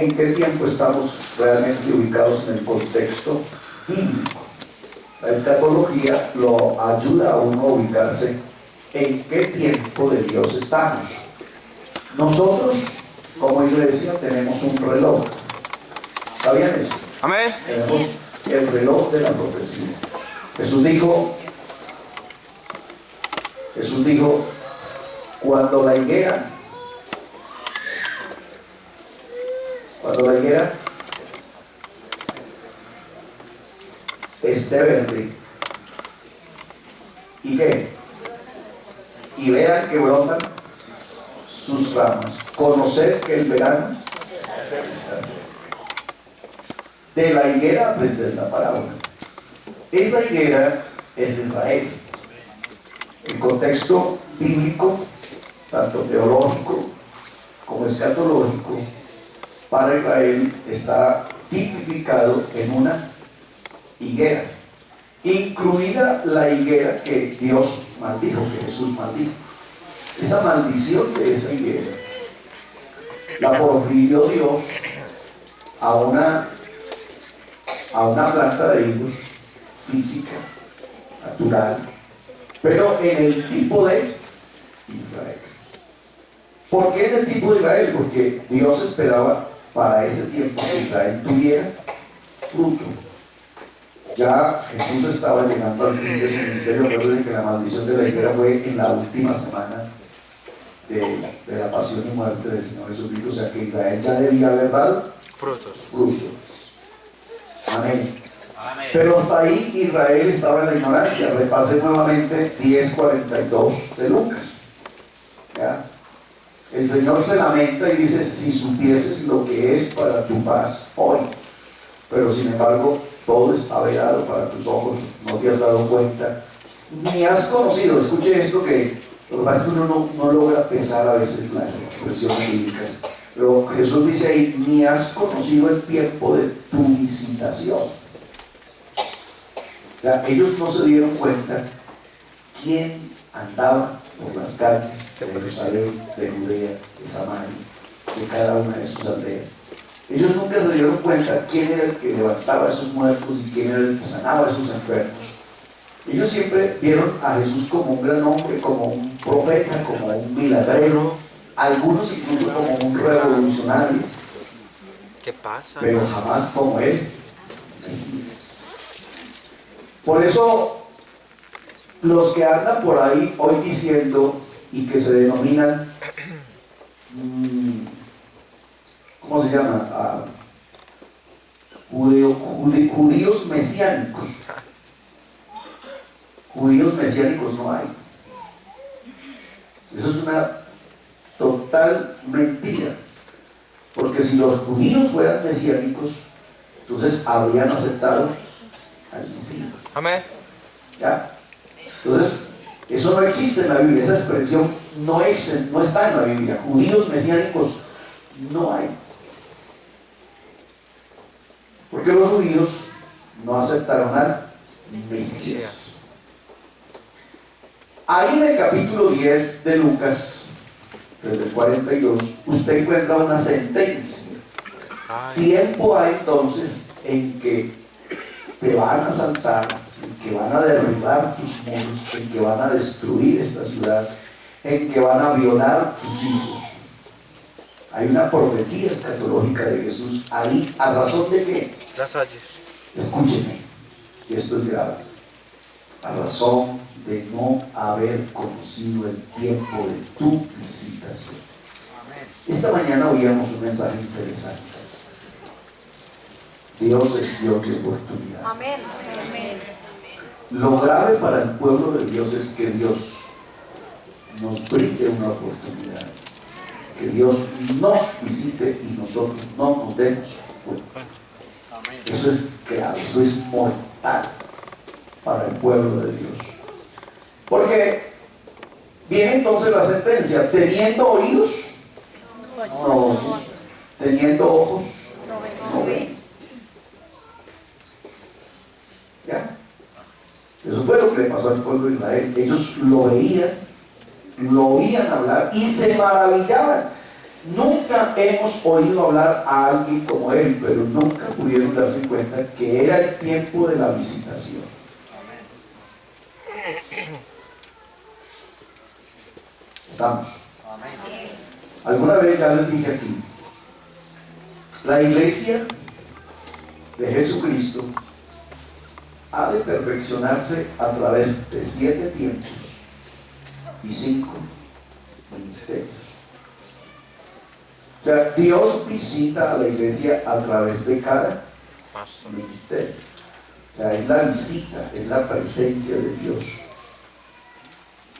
en qué tiempo estamos realmente ubicados en el contexto bíblico. La escatología lo ayuda a uno a ubicarse en qué tiempo de Dios estamos. Nosotros, como iglesia, tenemos un reloj. ¿Sabían eso? Amén. Tenemos el reloj de la profecía. Jesús dijo, cuando la higuera esté verde, ¿y qué? Y vean que brotan sus ramas, conocer que el verano está cerca. De la higuera aprender la parábola. Esa higuera es Israel. El contexto bíblico, tanto teológico como escatológico, para Israel está tipificado en una higuera, incluida la higuera que Dios maldijo, que Jesús maldijo. Esa maldición de esa higuera la profirió Dios a una planta de higos física, natural, pero en el tipo de Israel. ¿Por qué en el tipo de Israel? Porque Dios esperaba para ese tiempo que Israel tuviera fruto. Ya Jesús estaba llegando al fin de su ministerio. Recuerden que la maldición de la higuera fue en la última semana de la pasión y muerte del Señor Jesucristo. O sea que Israel ya debía haber dado frutos. Amén. Pero hasta ahí Israel estaba en la ignorancia. Repase nuevamente 10:42 de Lucas. ¿Ya? El Señor se lamenta y dice: si supieses lo que es para tu paz hoy, pero sin embargo todo está vedado para tus ojos, no te has dado cuenta, ni has conocido. Escuche esto, que lo que pasa es que uno no logra pesar a veces las expresiones bíblicas, pero Jesús dice ahí: ni has conocido el tiempo de tu visitación. O sea, ellos no se dieron cuenta quién andaba por las calles de Jerusalén, de Judea, de Samaria, de cada una de sus aldeas. Ellos nunca se dieron cuenta quién era el que levantaba a esos muertos y quién era el que sanaba a esos enfermos. Ellos siempre vieron a Jesús como un gran hombre, como un profeta, como un milagrero, algunos incluso como un revolucionario. ¿Qué pasa? Pero jamás como él. Por eso los que andan por ahí hoy diciendo y que se denominan ¿cómo se llama? Judíos mesiánicos. Judíos mesiánicos no hay. Eso es una total mentira. Porque si los judíos fueran mesiánicos, entonces habrían aceptado al Mesías. Amén. ¿Ya? Entonces, eso no existe en la Biblia. Esa expresión no está en la Biblia. Judíos mesiánicos no hay. Porque los judíos no aceptaron al Mesías. Ahí en el capítulo 10 de Lucas, desde el 42, usted encuentra una sentencia. Tiempo hay entonces en que te van a asaltar, en que van a derribar tus muros, en que van a destruir esta ciudad, en que van a violar tus hijos. Hay una profecía escatológica de Jesús ahí. ¿A razón de qué? Las halles. Escúcheme, y esto es grave. A razón de no haber conocido el tiempo de tu visitación. Esta mañana oíamos un mensaje interesante. Dios es Dios de oportunidad. Amén. Lo grave para el pueblo de Dios es que Dios nos brinde una oportunidad. Que Dios nos visite y nosotros no nos demos cuenta. Eso es grave, eso es mortal para el pueblo de Dios. Porque viene entonces la sentencia: teniendo oídos, no oyen; teniendo ojos, no ven. ¿Ya? Eso fue lo que le pasó al pueblo de Israel. Ellos lo veían, lo oían hablar y se maravillaban. Nunca hemos oído hablar a alguien como él, pero nunca pudieron darse cuenta que era el tiempo de la visitación. ¿Estamos? Alguna vez ya les dije aquí, la iglesia de Jesucristo ha de perfeccionarse a través de 7 tiempos y 5 ministerios. O sea, Dios visita a la iglesia a través de cada ministerio. O sea, es la visita, es la presencia de Dios.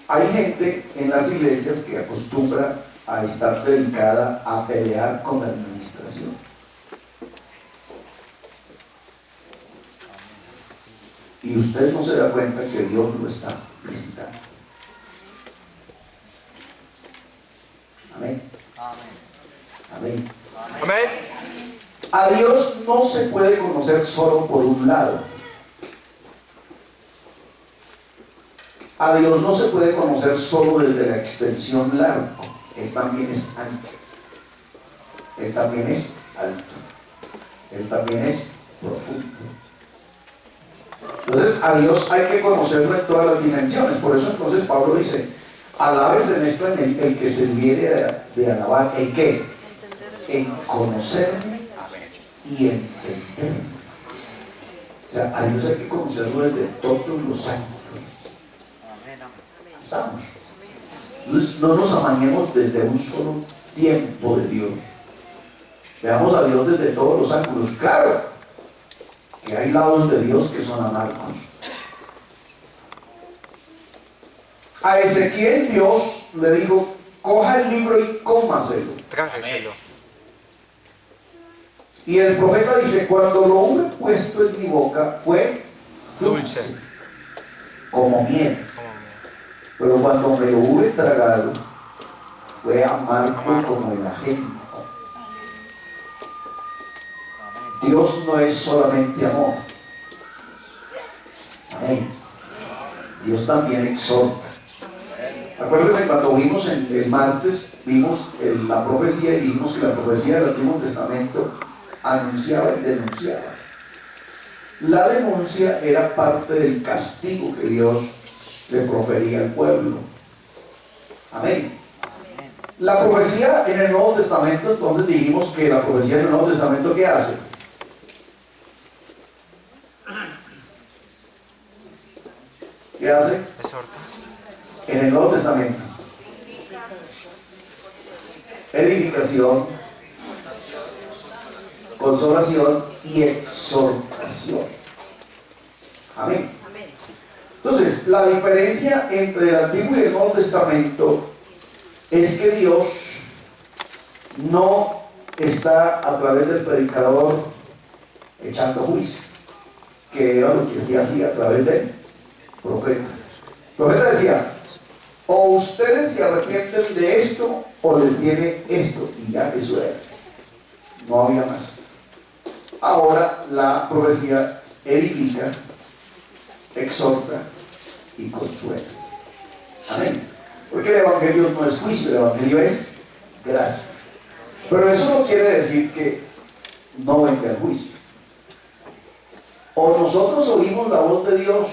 Hay gente en las iglesias que acostumbra a estar dedicada a pelear con la administración. Y usted no se da cuenta que Dios lo está visitando. Amén. Amén. Amén. A Dios no se puede conocer solo por un lado. A Dios no se puede conocer solo desde la extensión largo. Él también es ancho. Él también es alto. Él también es profundo. Entonces, a Dios hay que conocerlo en todas las dimensiones. Por eso entonces Pablo dice, alabes en esto en el que se viene de alabar. ¿En qué? En conocerme y entenderme. O sea, a Dios hay que conocerlo desde todos los ángulos. ¿Estamos? Entonces, no nos amañemos desde un solo tiempo de Dios. Veamos a Dios desde todos los ángulos. Claro que hay lados de Dios que son amargos. A Ezequiel Dios le dijo, coja el libro y cómaselo. Trágaselo. Y el profeta dice, cuando lo hube puesto en mi boca fue dulce, como miel. Pero cuando me lo hube tragado fue amargo como el ajenjo. Dios no es solamente amor. Amén. Dios también exhorta. Acuérdense cuando vimos el martes, vimos la profecía y vimos que la profecía del Antiguo Testamento anunciaba y denunciaba. La denuncia era parte del castigo que Dios le profería al pueblo. Amén. La profecía en el Nuevo Testamento, entonces dijimos que la profecía en el Nuevo Testamento, ¿qué hace? ¿Qué hace? Exhorta. En el Nuevo Testamento. Edificación, consolación y exhortación. Amén. Entonces, la diferencia entre el Antiguo y el Nuevo Testamento es que Dios no está a través del predicador echando juicio, que era lo que se hacía a través del profeta. El profeta decía, o ustedes se arrepienten de esto o les viene esto, y ya eso era. No había más. Ahora la profecía edifica, exhorta y consuela. Amén. Porque el evangelio no es juicio, el evangelio es gracia. Pero eso no quiere decir que no venga el juicio. O nosotros oímos la voz de Dios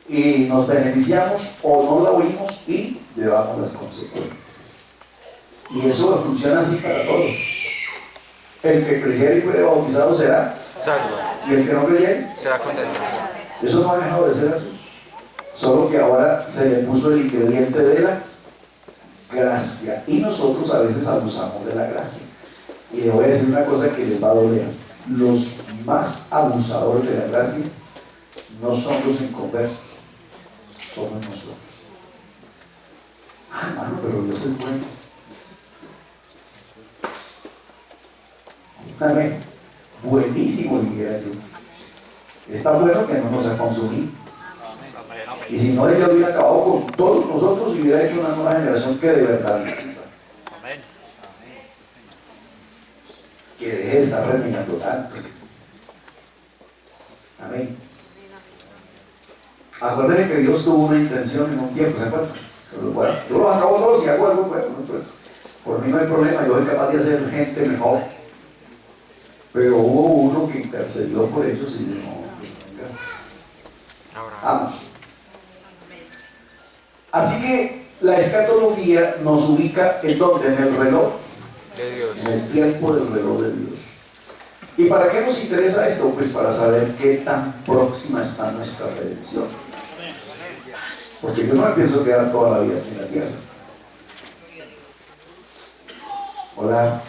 y nos beneficiamos, o no la oímos y llevamos las consecuencias. Y eso funciona así para todos. El que creyera y fuera bautizado será Salvo. y el que no creyera Será condenado. eso no ha dejado de ser así, solo que ahora se le puso el ingrediente de la gracia y nosotros a veces abusamos de la gracia. Y les voy a decir una cosa que les va a doler: los más abusadores de la gracia no son los inconversos, somos nosotros. Ah, hermano, pero Dios es bueno. Amén. Buenísimo, dijera yo. Está bueno que no nos ha consumido. Y si no, ella hubiera acabado con todos nosotros y hubiera hecho una nueva generación que de verdad viva. Que deje de estar renegando tanto. Amén. Acuérdense que Dios tuvo una intención en un tiempo, ¿se acuerdan? Bueno, yo los acabo todos y hago algo bueno. Por mí no hay problema, yo soy capaz de hacer gente mejor. Pero hubo uno que intercedió por ellos y dijo, no, vamos. Así que la escatología nos ubica en donde, en el reloj de Dios, en el tiempo del reloj de Dios. ¿Y para qué nos interesa esto? Pues para saber qué tan próxima está nuestra redención. Porque yo no me pienso quedar toda la vida aquí en la tierra. Hola.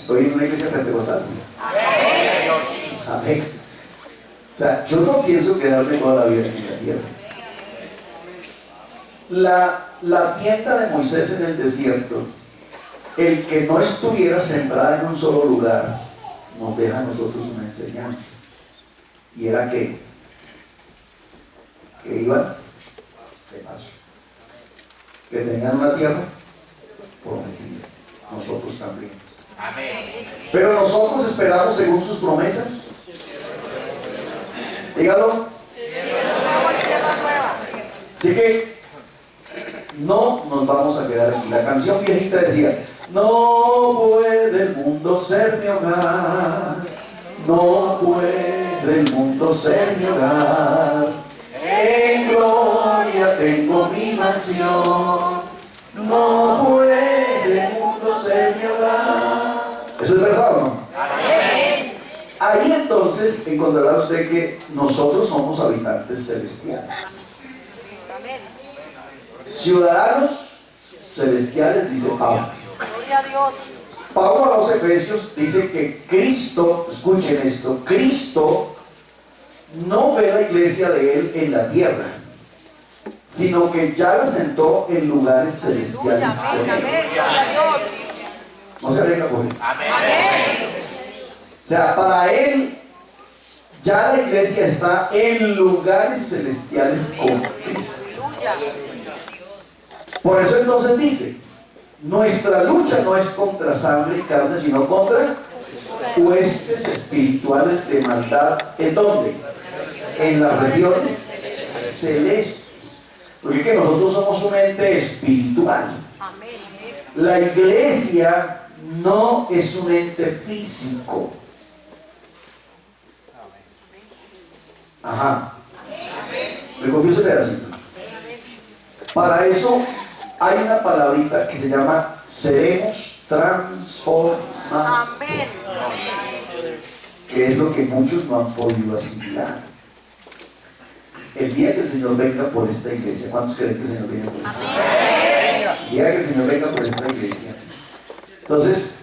Estoy en una iglesia pentecostal. Amén. O sea, yo no pienso quedarme toda la vida aquí en la tierra. La tienda de Moisés en el desierto, el que no estuviera sembrada en un solo lugar, nos deja a nosotros una enseñanza. Y era que iban de paso, que tenían una tierra prometida. Nosotros también. amén. Pero nosotros esperamos según sus promesas. Dígalo. Así que no nos vamos a quedar aquí. La canción viejita decía: no puede el mundo ser mi hogar, no puede el mundo ser mi hogar, en gloria tengo mi mansión, no puede el mundo ser mi hogar. ¿Eso es verdad o no? Ahí entonces encontrará usted que nosotros somos habitantes celestiales, ciudadanos celestiales, dice Pablo. Gloria a Dios. Pablo a los Efesios dice que Cristo, escuchen esto, Cristo no ve la iglesia de él en la tierra, sino que ya la sentó en lugares celestiales. Amén, amén, gloria a Dios. No se alegra por eso. Amén. O sea, para él ya la iglesia está en lugares celestiales con Cristo. Aleluya. Por eso entonces dice: nuestra lucha no es contra sangre y carne, sino contra huestes espirituales de maldad. ¿En dónde? En las regiones celestes. Porque es que nosotros somos un ente espiritual. Amén. La iglesia no es un ente físico. Ajá. Me copió ese pedacito. Para eso hay una palabrita que se llama: seremos transformados. Amén. Que es lo que muchos no han podido asimilar. El día que el Señor venga por esta iglesia, ¿cuántos creen que el Señor venga por esta iglesia? El día que el Señor venga por esta iglesia. Entonces,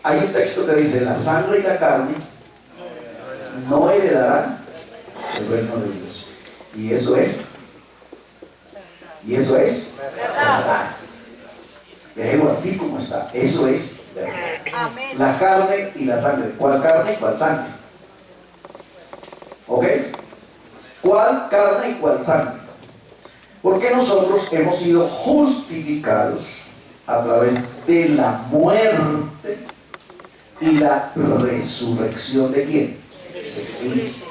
hay un texto que dice: la sangre y la carne no heredarán el reino de Dios. Y eso es verdad. Déjelo así como está. Eso es verdad. Amén. La carne y la sangre. ¿Cuál carne y cuál sangre? ¿Ok? ¿Cuál carne y cuál sangre? Porque nosotros hemos sido justificados a través de la muerte y la resurrección ¿de quién? De Cristo.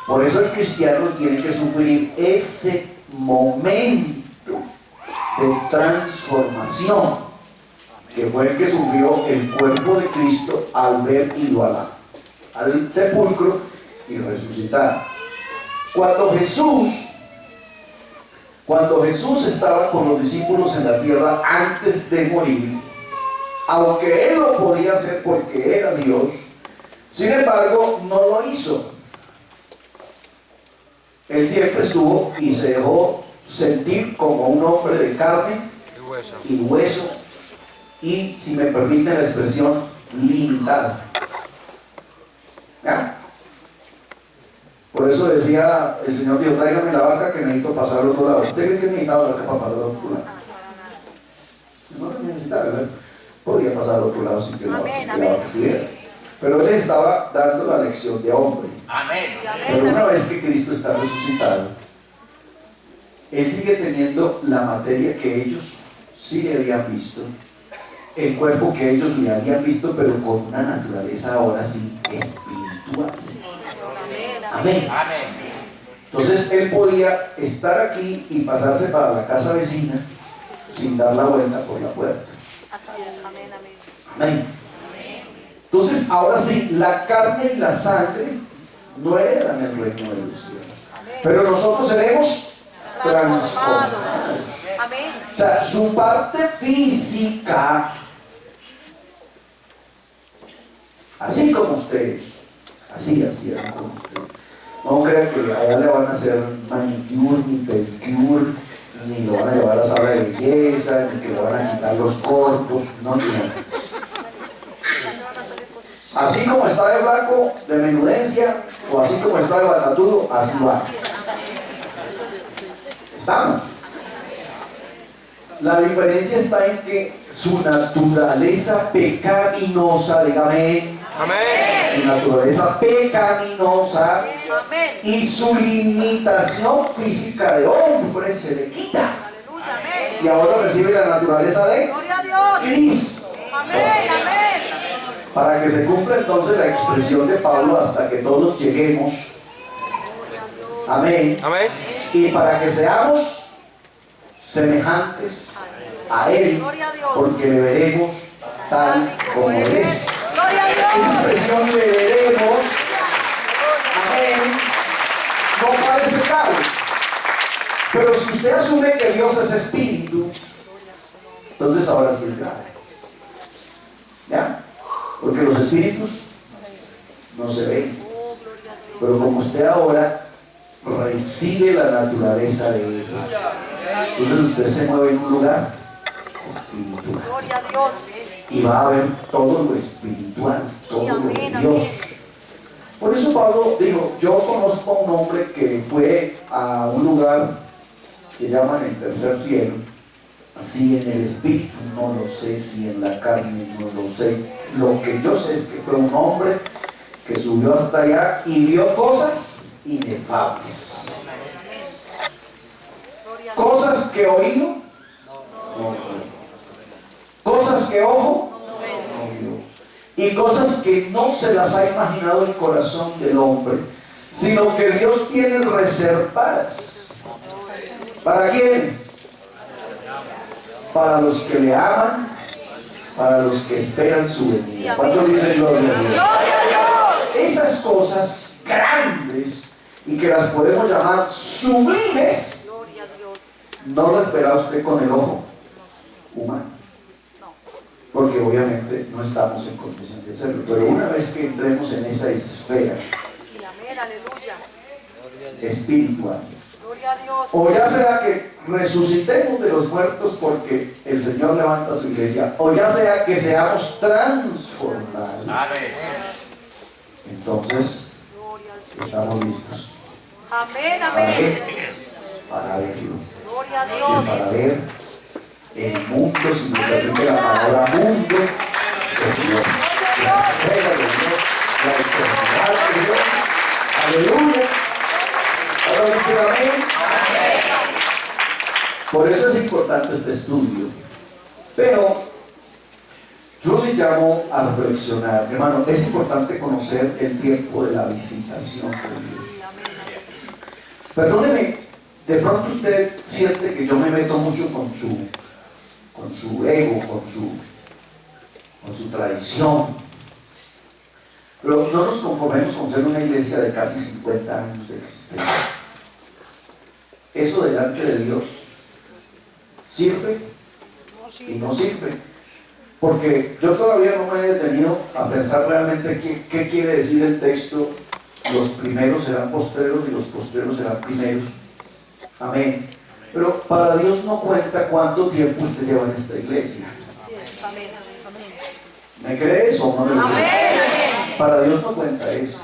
Por eso el cristiano tiene que sufrir ese momento de transformación, que fue el que sufrió el cuerpo de Cristo al ver ido al sepulcro y resucitar. Cuando Jesús estaba con los discípulos en la tierra antes de morir, aunque él lo podía hacer porque era Dios, sin embargo no lo hizo. Él siempre estuvo y se dejó sentir como un hombre de carne y hueso, y, si me permiten la expresión, limitado. ¿Ya? Por eso decía el Señor: Dios, tráigame la barca que necesito pasar al otro lado. ¿Usted cree que necesitaba la barca para pasar al otro lado? No la necesitaba, ¿verdad? Podía pasar al otro lado sin que la barca estuviera. Pero él estaba dando la lección de hombre. Amén. Pero una vez que Cristo está resucitado, él sigue teniendo la materia que ellos sí le habían visto, el cuerpo que ellos le habían visto, pero con una naturaleza ahora sí espiritual. Amén. Amén. Entonces él podía estar aquí y pasarse para la casa vecina sin dar la vuelta por la puerta. Así es, amén, amén. Amén. Entonces, ahora sí, la carne y la sangre no heredan el reino de los cielos. Pero nosotros seremos transformados. Amén. O sea, su parte física, así como ustedes, así como ustedes. No crean que allá le van a hacer manicure, ni pedicure, ni lo van a llevar a la sala de belleza, ni que le van a quitar los cortos, no. Así como está de flaco, de menudencia, o así como está de batatudo, así va. Estamos. La diferencia está en que su naturaleza pecaminosa, dígame, Amén. su naturaleza pecaminosa Amén. y su limitación física de hombre se le quita. Aleluya, amén. Y ahora recibe la naturaleza de Gloria a Dios. Cristo. Amén, amén. Para que se cumpla entonces la expresión de Pablo hasta que todos lleguemos. Amén. Amén. Y para que seamos semejantes a Él, Gloria a Dios. porque le veremos tal como Él es. Gloria a Esa Dios. expresión le veremos, amén, no parece tal. Pero si usted asume que Dios es espíritu, entonces ahora sí es grave. ¿Ya? Porque los espíritus no se ven. Pero como usted ahora recibe la naturaleza de Él, entonces usted se mueve en un lugar espiritual. Gloria a Dios. Y va a ver todo lo espiritual, todo lo de amén, Dios. Por eso Pablo dijo, yo conozco a un hombre que fue a un lugar que llaman el tercer cielo. Si en el espíritu no lo sé, si en la carne no lo sé. Lo que yo sé es que fue un hombre que subió hasta allá y vio cosas inefables. Cosas que oído no oyó. Cosas que ojo no vio. Y cosas que no se las ha imaginado el corazón del hombre, sino que Dios tiene reservadas. ¿Para quiénes? Para los que le aman, para los que esperan su venida. ¿Cuántos dicen gloria a Dios? Gloria a Dios. Esas cosas grandes y que las podemos llamar sublimes, Gloria a Dios. no las verá usted con el ojo humano, porque obviamente no estamos en condición de hacerlo. Pero una vez que entremos en esa esfera Sí, amén, aleluya. espiritual, Gloria a Dios. o ya sea que resucitemos de los muertos porque el Señor levanta su iglesia, o ya sea que seamos transformados, Amén. entonces Gloria al Señor. estamos listos. Amén, ¿Para amén. qué? Para verlo. Gloria a Y Dios. para ver el mundo, si me permite la palabra mundo, de Dios. La entrega de Dios, la eternidad de Dios. Aleluya. Ahora dice amén. Por eso es importante este estudio. Pero yo le llamo a reflexionar, hermano, es importante conocer el tiempo de la visitación de Dios. Perdóneme, de pronto usted siente que yo me meto mucho con su ego, con su tradición. Pero no nos conformemos con ser una iglesia de casi 50 años de existencia. Eso delante de Dios sirve y no sirve. Porque yo todavía no me he detenido a pensar realmente qué quiere decir el texto. Los primeros serán postreros y los postreros serán primeros. Amén. Pero para Dios no cuenta cuánto tiempo usted lleva en esta iglesia. Así es, amén, amén. ¿Me cree eso o no me Amén, cree? amén. Para Dios no cuenta eso.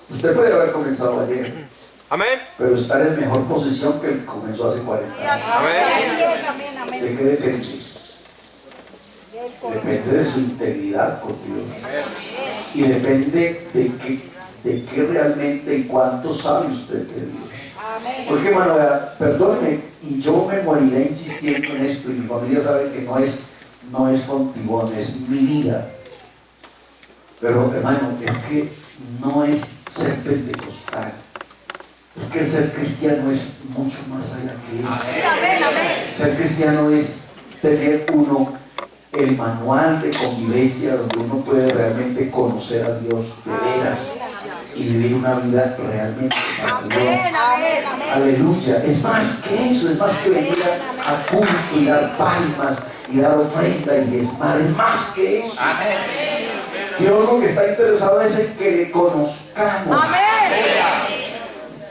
Usted puede haber comenzado ayer, Amén. pero estar en mejor posición que el que comenzó hace 40 Sí, años. así Amén. es, amén, amén. ¿De qué depende? Depende de su integridad con Dios. Y depende de qué realmente y cuánto sabe usted de Dios. Porque, hermano, perdóneme, y yo me moriré insistiendo en esto, y mi familia sabe que no es fontibón, es mi vida. Pero, hermano, es que no es ser pentecostal, Es que ser cristiano es mucho más allá que eso. Sí, amén, amén. Ser cristiano es tener uno el manual de convivencia donde uno puede realmente conocer a Dios de veras y vivir una vida realmente maravillosa. Amén, amén, amén. Aleluya. Es más que eso, es más que venir a culto y dar palmas y dar ofrenda y diezmar. Es más que eso. Dios lo que está interesado es en que le conozcamos. Amén.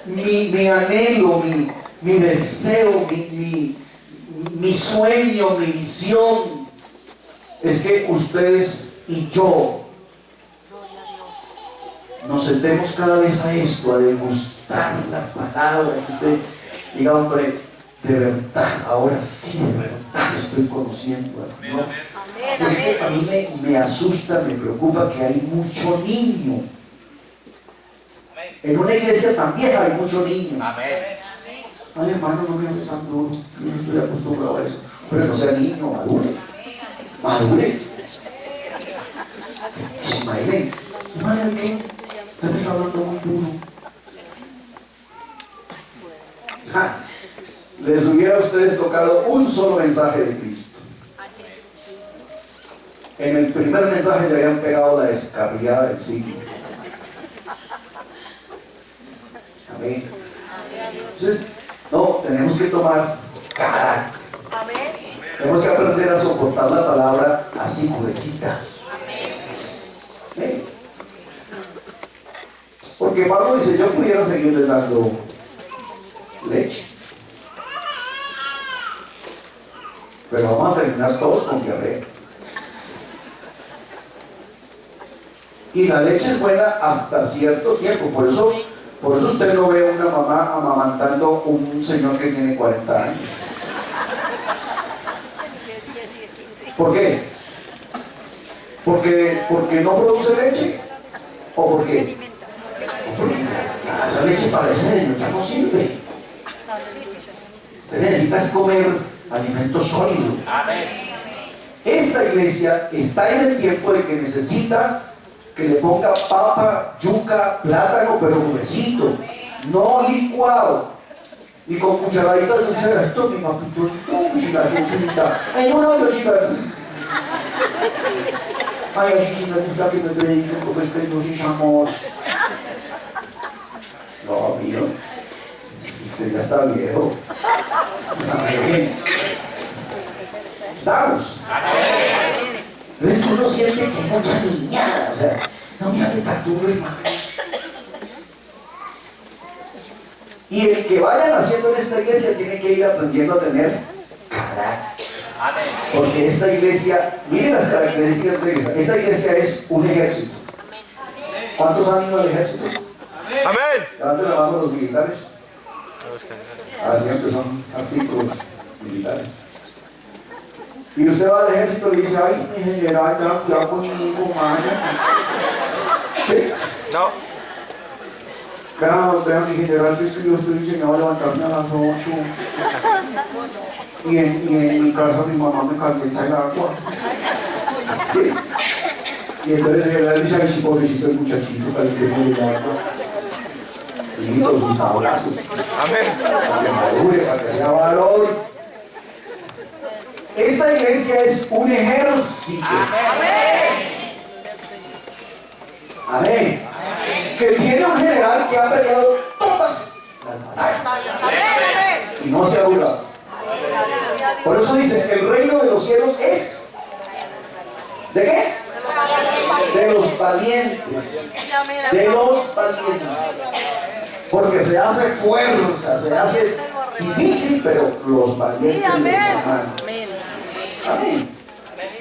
Mi anhelo, mi deseo, mi sueño, mi visión es que ustedes y yo nos sentemos cada vez a esto, a degustar la palabra, que usted diga, hombre, de verdad, ahora sí, de verdad estoy conociendo a Dios. Porque a mí me asusta, me preocupa que hay mucho niño. En una iglesia tan vieja hay mucho niño. Ay, hermano, no me hace tan duro, yo no estoy acostumbrado a eso. Pero no sea niño, madure. Madure. Ismael, madre mía, usted me está hablando muy duro. Les hubiera a ustedes tocado un solo mensaje de Cristo. En el primer mensaje se habían pegado la descarriada del siglo. Amén. Entonces, no, tenemos que tomar carácter. Tenemos que aprender a soportar la palabra así, pobrecita. Porque Pablo dice, yo pudiera seguirle dando leche, pero vamos a terminar todos con diarrea. Y la leche es buena hasta cierto tiempo. Por eso usted no ve a una mamá amamantando a un señor que tiene 40 años. ¿Por qué? ¿Porque no produce leche? ¿O por qué? Porque esa leche para ese niño ya no sirve. Usted necesita comer alimento sólido. Esta iglesia está en el tiempo de que necesita que le ponga papa, yuca, plátano, pero gruesito, no licuado, y con cucharaditas de dulce. Esto mi papito, la yuquita. Ay, no, yo chica. Ay, así sí me gusta que me prediquen porque es que no sin amor. No, mío, usted ya está viejo. Amén. ¿Estamos? Entonces uno siente que hay mucha niñada, o sea, no me hable tan duro, hermano. Y el que vaya naciendo en esta iglesia tiene que ir aprendiendo a tener carácter. Porque esta iglesia, miren las características de esta iglesia. Esta iglesia es un ejército. ¿Cuántos han ido al ejército? Amén. Levanten la mano los militares. Siempre son artículos militares. Y usted va al ejército y le dice, ay, mi general, ya conmigo, maya. ¿Sí? No. Vean, mi general, que es que yo estoy enseñado a levantarme a las 8. Y en mi casa mi mamá me calienta el agua. ¿Sí? Y entonces el general dice, ay, sí, pobrecito el muchachito, calientemos el agua. Listo, un abrazo. Amén. Para que madure, para que sea valor. Esta iglesia es un ejército. Amén. Que tiene un general que ha peleado todas las batallas. Y no se ha burlado. Por eso dice, el reino de los cielos es ¿de qué? De los valientes. De los valientes. Porque se hace fuerza, se hace difícil, pero los valientes. Sí, amén. Amén.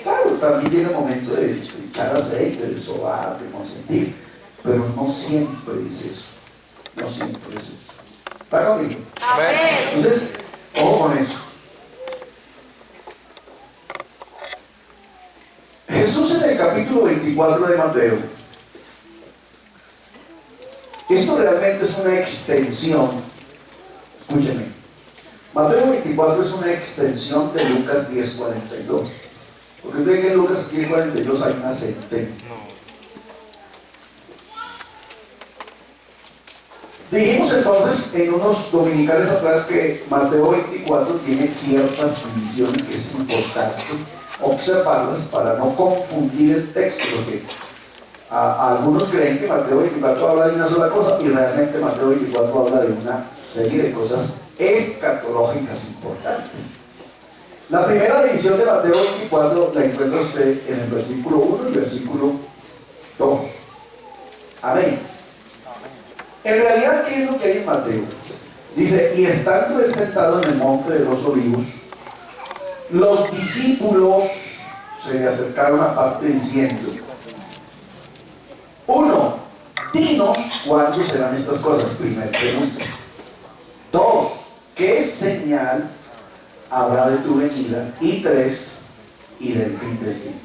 Claro, también tiene un momento de echar aceite, de sobar, de consentir, pero no siempre es eso. No siempre es eso. ¿Está conmigo? Amén. Entonces, ojo con eso. Jesús en el capítulo 24 de Mateo, esto realmente es una extensión, escúchenme, Mateo 24 es una extensión de Lucas 10:42, porque ve que en Lucas 10:42 hay una sentencia. Dijimos entonces en unos dominicales atrás que Mateo 24 tiene ciertas divisiones que es importante observarlas para no confundir el texto, porque algunos creen que Mateo 24 habla de una sola cosa y realmente Mateo 24 habla de una serie de cosas escatológicas importantes. La primera división de Mateo 24 la encuentra usted en el versículo 1 y versículo 2. Amén. En realidad, ¿qué es lo que hay en Mateo? Dice, y estando él sentado en el monte de los olivos, los discípulos se le acercaron aparte diciendo: 1. Dinos cuándo serán estas cosas. Primera pregunta. 2. ¿Qué señal habrá de tu venida? Y 3. Y del fin del siglo.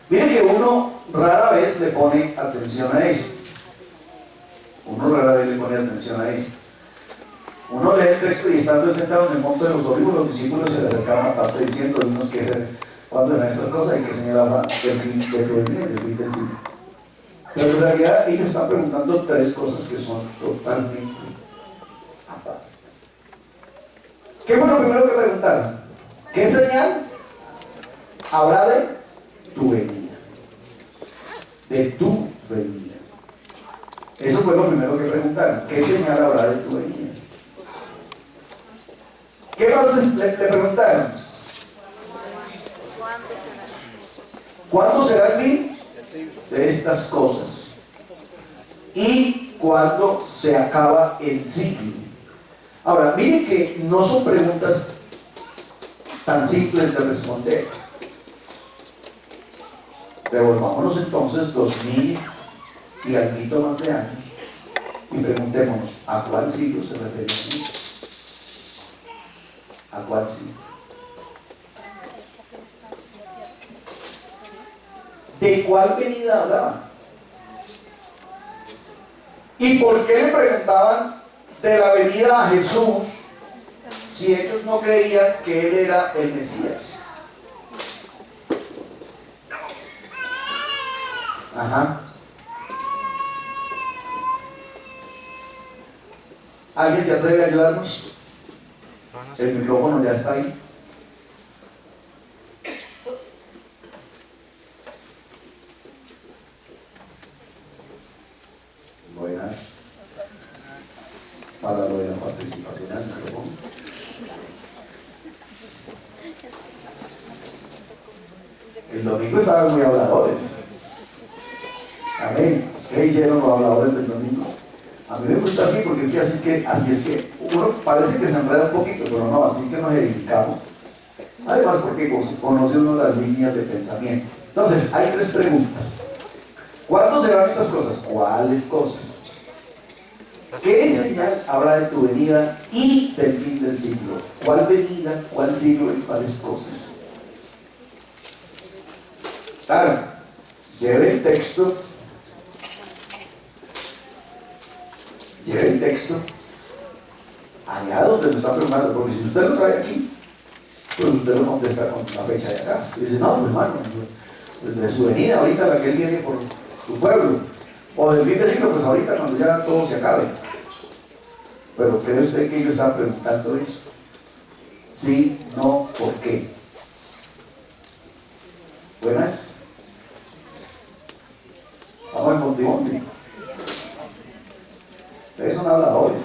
Miren que uno rara vez le pone atención a eso. Uno rara vez le pone atención a eso. Uno lee el texto y estando sentado en el monte de los olivos, los discípulos se le acercaban aparte diciendo: dinos qué ser, cuándo eran estas cosas y qué señal habrá del fin de tu venida y del fin del siglo. Pero en realidad ellos están preguntando tres cosas que son totalmente aparte. ¿Qué fue lo primero que preguntaron? ¿Qué señal habrá de tu venida? De tu venida. Eso fue lo primero que preguntaron. ¿Qué señal habrá de tu venida? ¿Qué más le preguntaron? ¿Cuándo será el fin de estas cosas? ¿Y cuándo se acaba el siglo? Ahora, miren que no son preguntas tan simples de responder. Devolvámonos entonces 2000 y algo más de años y preguntémonos: ¿a cuál siglo se refería? ¿A cuál siglo? ¿De cuál venida hablaban? ¿Y por qué le preguntaban de la venida a Jesús si ellos no creían que Él era el Mesías? Ajá. ¿Alguien se atreve a ayudarnos? El micrófono ya está ahí. Buenas. Para lo de la participación al micrófono. El domingo estaban muy habladores. Amén. ¿Qué hicieron los habladores del domingo? A mí me gusta así porque es que así es que uno parece que se enreda un poquito, pero no, así que nos edificamos. Además porque conoce uno las líneas de pensamiento. Entonces, hay tres preguntas. ¿Cuándo serán estas cosas? ¿Cuáles cosas? ¿Qué señal habrá de tu venida y del fin del siglo? ¿Cuál venida, cuál siglo y cuáles cosas? Claro, lleve el texto. Lleve el texto allá donde lo está preguntando, porque si usted lo trae aquí, pues usted lo contesta con la fecha de acá. Y dice: no, pues hermano, de su venida ahorita, la que él viene por su pueblo, o del fin del siglo, pues ahorita cuando ya todo se acabe. Pero ¿cree usted que ellos estaban preguntando eso? Sí, no, ¿por qué? Buenas. Vamos al Monte. Ustedes son habladores.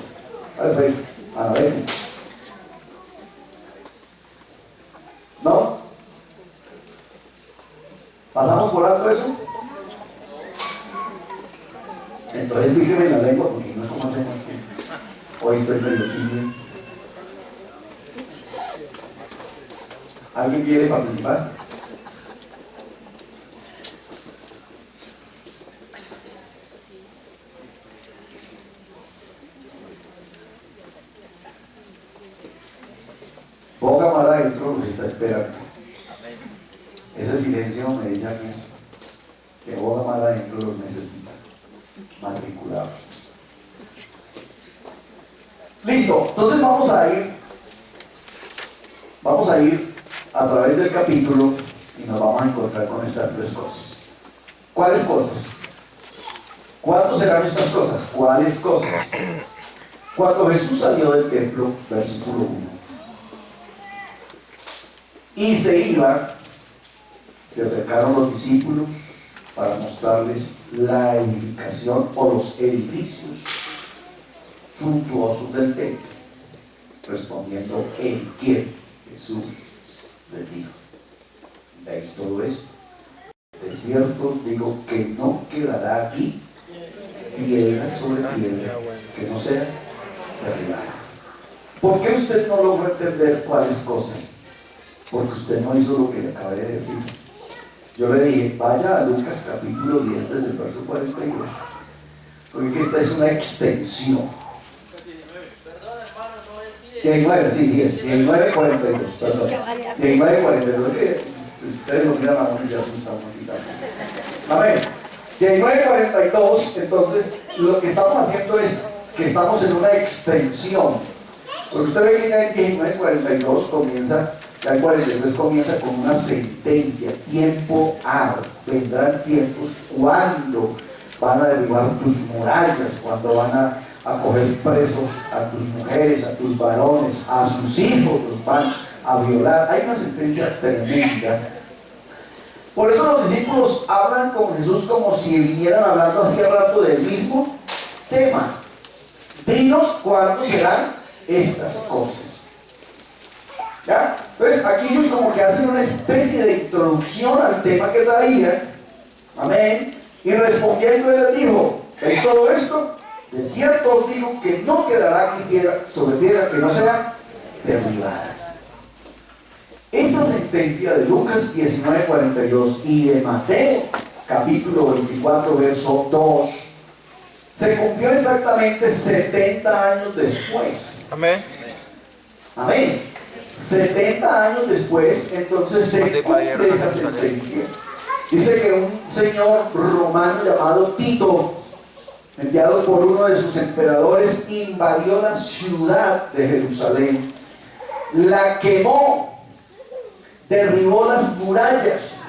¿Sabes? Pues, Anabel. ¿No? ¿Pasamos por alto eso? Entonces dígame la lengua, porque no es como hacemos que hoy estoy medio tímido. ¿Alguien quiere participar? Ponga más adentro lo que está esperando. Ese silencio me dice a mí eso. Que ponga más adentro los necesita. Matriculados. Listo. Entonces vamos a ir a través del capítulo y nos vamos a encontrar con estas tres cosas. ¿Cuáles cosas? ¿Cuándo serán estas cosas? ¿Cuáles cosas? Cuando Jesús salió del templo, versículo 1, y se iba, se acercaron los discípulos para mostrarles la edificación o los edificios suntuosos del templo. Respondiendo él, ¿quién? Jesús les dijo: ¿veis todo esto? De cierto digo que no quedará aquí piedra sobre piedra que no sea derribada. ¿Por qué usted no logra entender cuáles cosas? Porque usted no hizo lo que le acabé de decir. Yo le dije, vaya a Lucas capítulo 10 desde el verso 42, porque esta es una extensión. 19, sí, 10, 19, 42, perdón. 19, 42, que ustedes lo miran a uno y ya se están quitando. Amén. 19, 42, entonces lo que estamos haciendo es que estamos en una extensión. Porque usted ve que ya en 19, 42 comienza, ya en 43 comienza con una sentencia: tiempo ha, vendrán tiempos cuando van a derribar tus murallas, cuando van a coger presos a tus mujeres, a tus varones, a sus hijos los van a violar. Hay una sentencia tremenda. Por eso los discípulos hablan con Jesús como si vinieran hablando hacía rato del mismo tema. Dinos cuándo serán estas cosas. ¿Ya? Entonces aquí ellos como que hacen una especie de introducción al tema que traían. Amén. Y respondiendo él les dijo: ¿veis todo esto? De cierto os digo que no quedará aquí piedra sobre piedra que no sea derribada. Esa sentencia de Lucas 19:42 y de Mateo capítulo 24 verso 2 se cumplió exactamente 70 años después. Amén. Amén. 70 años después, entonces se cumple esa sentencia. Dice que un señor romano llamado Tito, enviado por uno de sus emperadores, invadió la ciudad de Jerusalén, la quemó, derribó las murallas.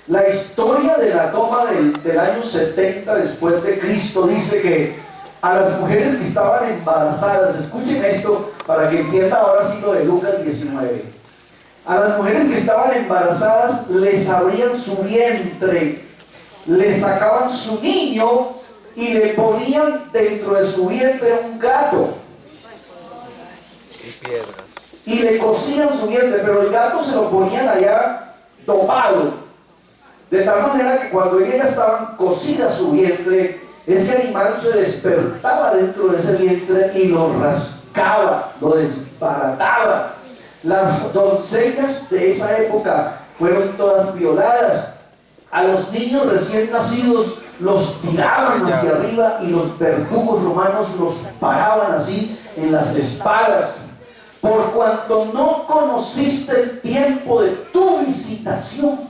La historia de la toma del año 70 después de Cristo dice que a las mujeres que estaban embarazadas, escuchen esto para que entienda ahora sí lo de Lucas 19, a las mujeres que estaban embarazadas les abrían su vientre, les sacaban su niño y le ponían dentro de su vientre un gato Y piedras. y le cosían su vientre, pero el gato se lo ponían allá tomado, de tal manera que cuando ellas estaban cosida su vientre, ese animal se despertaba dentro de ese vientre y lo rascaba, lo desbarataba. Las doncellas de esa época fueron todas violadas. A los niños recién nacidos los tiraban hacia arriba y los verdugos romanos los paraban así en las espadas. Por cuanto no conociste el tiempo de tu visitación.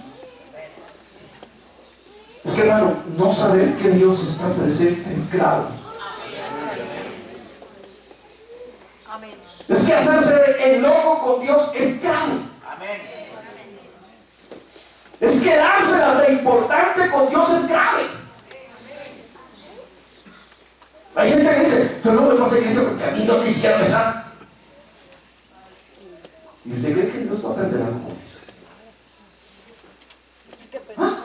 Es que, hermano, no saber que Dios está presente es grave. Amén. Es que hacerse el loco con Dios es grave. Es que dárselas de importante con Dios es grave. Hay gente que dice: yo no voy más a iglesia porque a mí Dios ni siquiera me sana. ¿Y usted cree que Dios va a perder algo con eso? ¿Ah?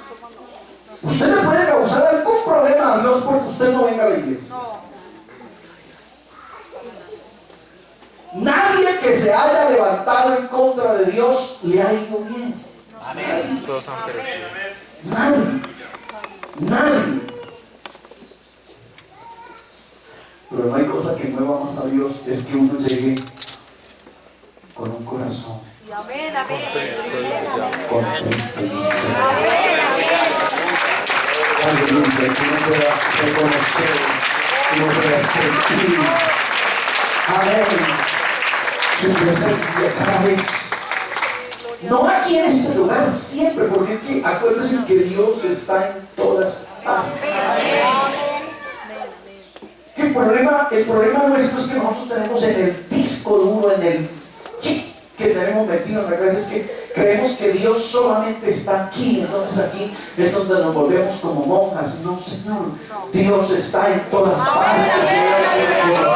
Usted le puede causar algún problema a Dios porque usted no venga a la iglesia. Nadie que se haya levantado en contra de Dios le ha ido bien. Amén. Todos han perecido. Nadie. Pero no hay cosa que mueva más a Dios, es que uno llegue con un corazón Sí, amén, amén. contento. Aleluya, que uno pueda reconocer, que uno pueda sentir, amén, su presencia cada vez. No aquí en este lugar, siempre, porque es que acuérdense que Dios está en todas partes. El problema nuestro es que nosotros tenemos en el disco duro, en el chip que tenemos metido en la cabeza, es que Creemos que Dios solamente está aquí, entonces aquí es donde nos volvemos como monjas. No, Señor, Dios está en todas partes. Hay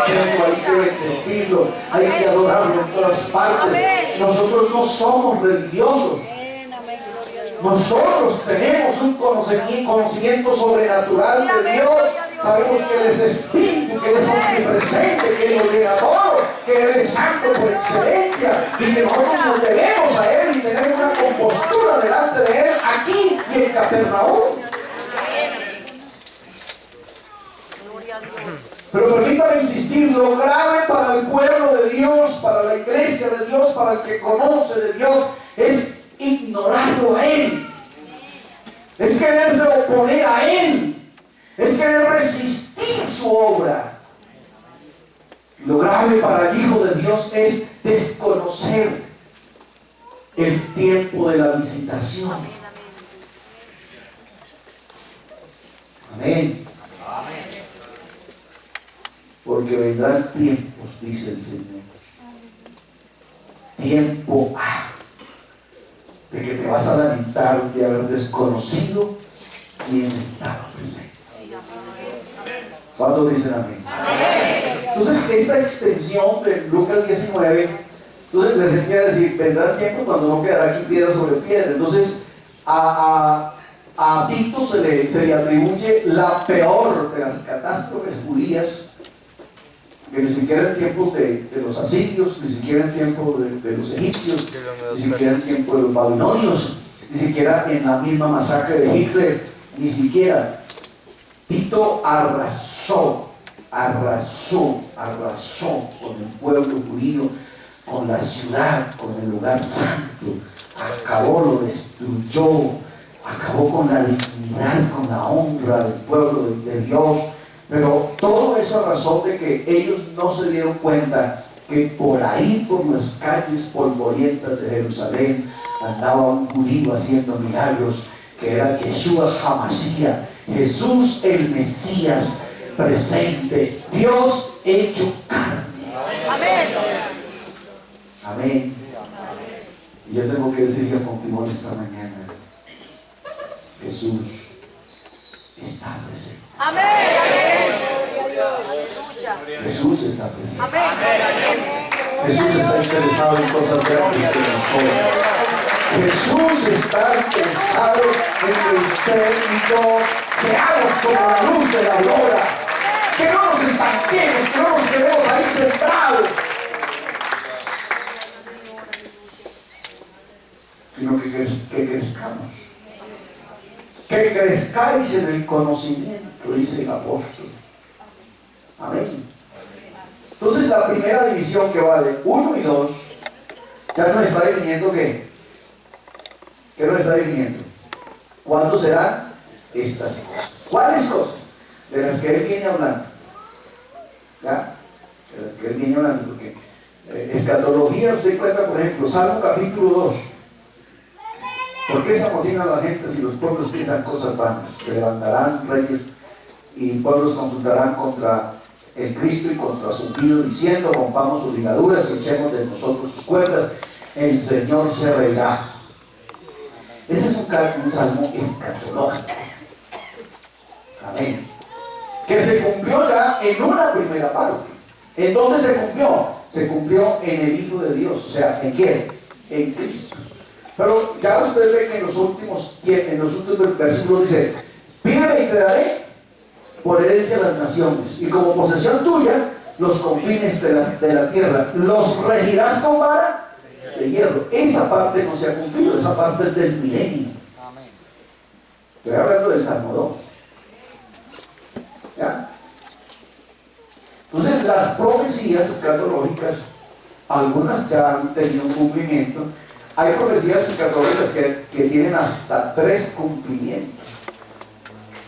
que reconocerlo, hay que bendecirlo, hay que adorarlo en todas partes. Nosotros no somos religiosos. Nosotros tenemos un conocimiento sobrenatural de Dios. Sabemos que Él es espíritu, que Él es omnipresente, que Él lo llega todo, que Él es santo por excelencia y que nosotros nos debemos a Él y tenemos una compostura delante de Él aquí y en Capernaum. Pero permítame insistir, lo grave para el pueblo de Dios, para la iglesia de Dios, para el que conoce de Dios, es ignorarlo a Él, es quererse oponer a Él, es querer resistir su obra. Lo grave para el Hijo de Dios es desconocer el tiempo de la visitación. Amén. Porque vendrán tiempos, dice el Señor, tiempo de que te vas a lamentar de haber desconocido quién estaba presente. ¿Cuántos dicen amén? Entonces, esta extensión de Lucas 19, entonces les empieza a decir, vendrá tiempo cuando no quedará aquí piedra sobre piedra. Entonces, a Tito se le atribuye la peor de las catástrofes judías, que ni siquiera en tiempos de los asirios, ni siquiera en tiempos de los egipcios, ni siquiera en tiempos de los babilonios, ni siquiera en la misma masacre de Hitler, ni siquiera. Tito arrasó con el pueblo judío, con la ciudad, con el lugar santo, acabó, lo destruyó, acabó con la dignidad, con la honra del pueblo de Dios. Pero todo eso a razón de que ellos no se dieron cuenta que por ahí, por las calles polvorientas de Jerusalén, andaba un judío haciendo milagros, que era Yeshua HaMashiach, Jesús el Mesías presente, Dios hecho carne. Amén. Amén. Y yo tengo que decirle a Fontimón esta mañana, Jesús está presente. Amén. Jesús está presente. Amén. Jesús está interesado en cosas grandes que nosotros. Jesús está interesado en que usted y yo seamos como la luz de la aurora. Que no nos estanquemos, que no nos quedemos ahí sentados, sino que crezcamos. Que crezcáis en el conocimiento, dice el apóstol. Amén. Entonces la primera división que va de 1 y 2 ya nos está definiendo ¿qué nos está definiendo? ¿Cuándo serán estas cosas? ¿Cuáles cosas? De las que él viene hablando. ¿Ya? De las que él viene hablando, porque escatología, usted encuentra, por ejemplo, Salmo capítulo 2. ¿Por qué se amotinan la gente si los pueblos piensan cosas vanas? Se levantarán reyes y pueblos consultarán contra el Cristo y contra su ungido, diciendo: rompamos sus ligaduras y echemos de nosotros sus cuerdas, el Señor se reirá. Ese es un salmo escatológico. Amén. Que se cumplió ya en una primera parte. ¿En dónde se cumplió? Se cumplió en el Hijo de Dios. O sea, ¿en quién? En Cristo. Pero ya usted ve que en los últimos versículos dice: pídeme y te daré por herencia a las naciones, y como posesión tuya los confines de la tierra. Los regirás con vara de hierro. Esa parte no se ha cumplido, esa parte es del milenio. Estoy hablando del Salmo 2. ¿Ya? Entonces las profecías escatológicas, algunas ya han tenido un cumplimiento. Hay profecías escatológicas que tienen hasta 3 cumplimientos.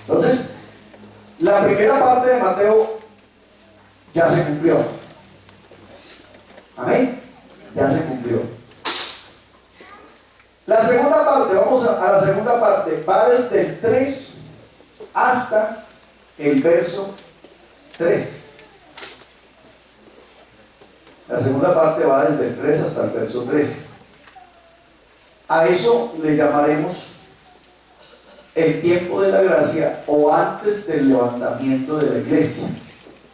Entonces, la primera parte de Mateo ya se cumplió. Amén. Ya se cumplió. La segunda parte, vamos a la segunda parte, va desde el 3 hasta el verso 3. La segunda parte va desde el 3 hasta el verso 3. A eso le llamaremos el tiempo de la gracia o antes del levantamiento de la iglesia.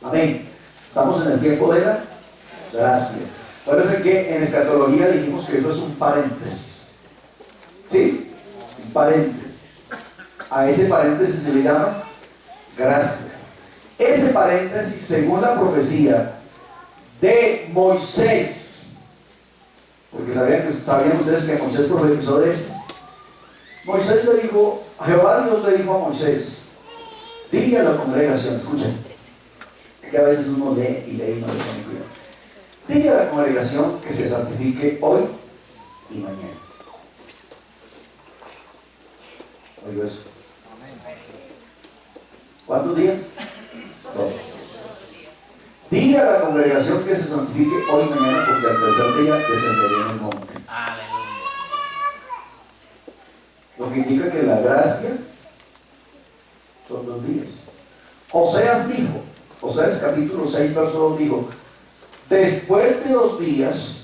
Amén. Estamos en el tiempo de la gracia. Parece que en escatología dijimos que eso es un paréntesis. ¿Sí? Un paréntesis. A ese paréntesis se le llama gracia. Ese paréntesis, según la profecía de Moisés, porque sabían ustedes que Moisés profetizó de esto. Moisés le dijo, Jehová Dios le dijo a Moisés, dile a la congregación, escuchen, que a veces uno lee y lee y no le pone cuidado. Dile a la congregación que se santifique hoy y mañana. ¿Oigo eso? ¿Cuántos días? 2. Dile a la congregación que se santifique hoy y mañana, porque al tercer día descenderé en el monte. Lo que indica que la gracia son 2 días. Oseas dijo, Oseas capítulo 6, verso 2 dijo, después de 2 días,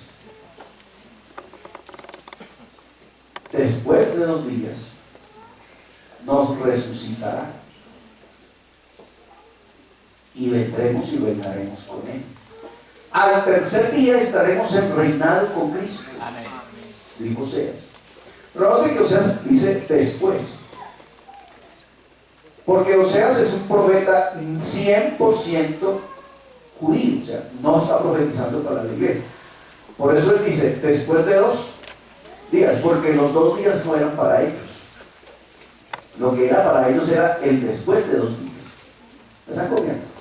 nos resucitará y vendremos y reinaremos con él. Al tercer día estaremos en reinado con Cristo. Amén. Dijo Oseas. Pero note que Oseas dice después, porque Oseas es un profeta 100% judío, o sea, no está profetizando para la iglesia. Por eso él dice después de 2 días, porque los 2 días no eran para ellos. Lo que era para ellos era el después de 2 días. ¿Me están copiando?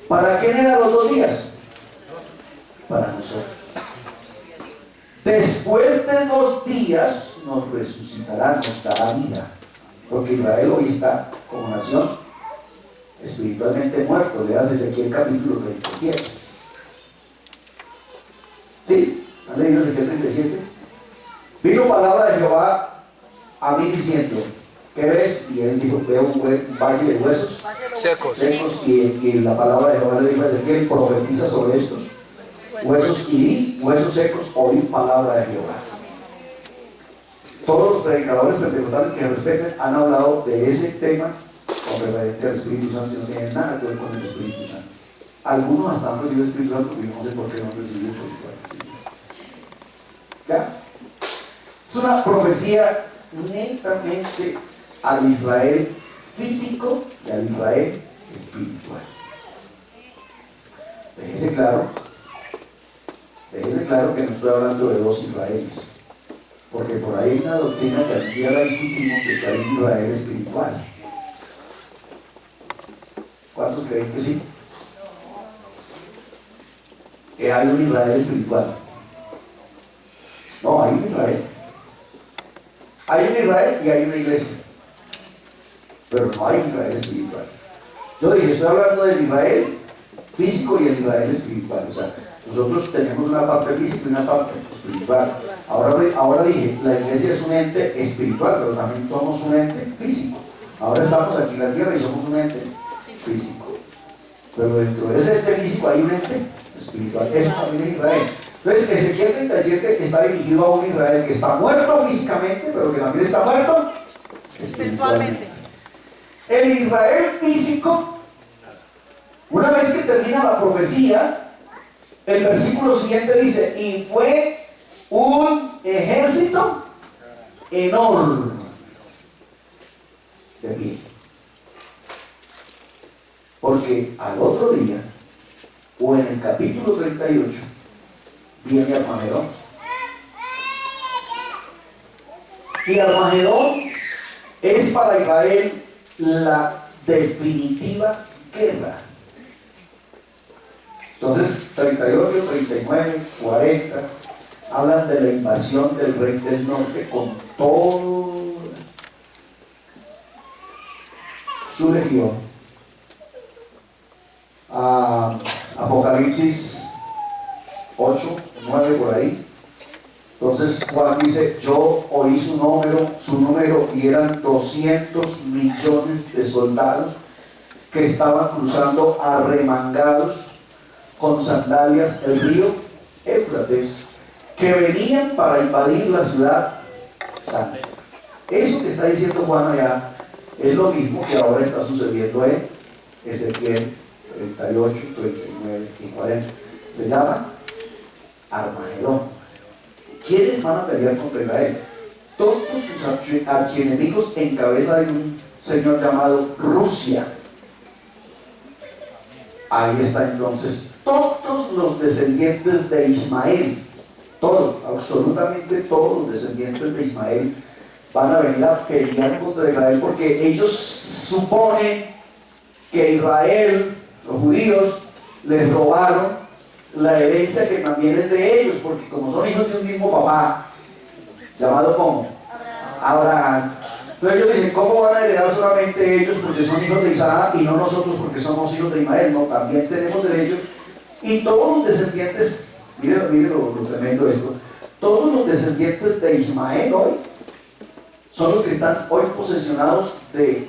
¿Para quién eran los 2 días? Para nosotros. Después de 2 días nos resucitará, nos dará vida. Porque Israel hoy está como nación espiritualmente muerto. Leas Ezequiel capítulo 37. ¿Sí? ¿Han leído Ezequiel 37? Vino palabra de Jehová a mí diciendo, ¿qué ves? Y él dijo, veo un valle de huesos secos. Y la palabra de Jehová le dijo a Ezequiel, profetiza sobre estos huesos, y huesos secos, oí palabra de Jehová. Todos los predicadores pentecostales que respeten han hablado de ese tema con referente al Espíritu Santo y no tienen nada que ver con el Espíritu Santo. Algunos hasta han recibido el Espíritu Santo, pero no sé por qué no han recibido el Espíritu Santo. ¿Ya? Es una profecía netamente al Israel físico y al Israel espiritual. Déjese claro que no estoy hablando de 2 Israeles, porque por ahí hay una doctrina que algún día la discutimos, de que hay un Israel espiritual. ¿Cuántos creen que sí? Que hay un Israel espiritual. No, hay un Israel. Hay un Israel y hay una iglesia, pero no hay Israel espiritual. Yo dije, estoy hablando del Israel físico y el Israel espiritual. O sea, nosotros tenemos una parte física y una parte espiritual. Ahora dije, la iglesia es un ente espiritual, pero también somos un ente físico. Ahora estamos aquí en la tierra y somos un ente físico. Pero dentro de ese ente físico hay un ente espiritual. Eso también es Israel. Entonces, Ezequiel 37 está dirigido a un Israel que está muerto físicamente, pero que también está muerto espiritualmente. El Israel físico, una vez que termina la profecía, el versículo siguiente dice, y fue un ejército enorme de pie. Porque al otro día, o en el capítulo 38, viene Armagedón. Y Armagedón es para Israel la definitiva guerra. Entonces 38, 39, 40 hablan de la invasión del rey del norte con toda su región. Apocalipsis 8, 9 por ahí. Entonces Juan dice, yo oí su número y eran 200 millones de soldados que estaban cruzando arremangados con sandalias el río Éufrates, que venían para invadir la ciudad santa. Eso que está diciendo Juan allá es lo mismo que ahora está sucediendo en Ezequiel 38, 39 y 40. Se llama Armagedón. ¿Quiénes van a pelear contra Israel? Todos sus archienemigos en cabeza de un señor llamado Rusia. Ahí está entonces todos los descendientes de Ismael, todos, absolutamente todos los descendientes de Ismael van a venir a pelear contra Israel, porque ellos suponen que Israel, los judíos, les robaron la herencia que también es de ellos, porque como son hijos de un mismo papá, llamado como Abraham. Entonces ellos dicen, ¿cómo van a heredar solamente ellos porque son hijos de Isaac y no nosotros porque somos hijos de Ismael? No, también tenemos derechos. Y todos los descendientes, miren lo tremendo de esto, todos los descendientes de Ismael hoy son los que están hoy posesionados de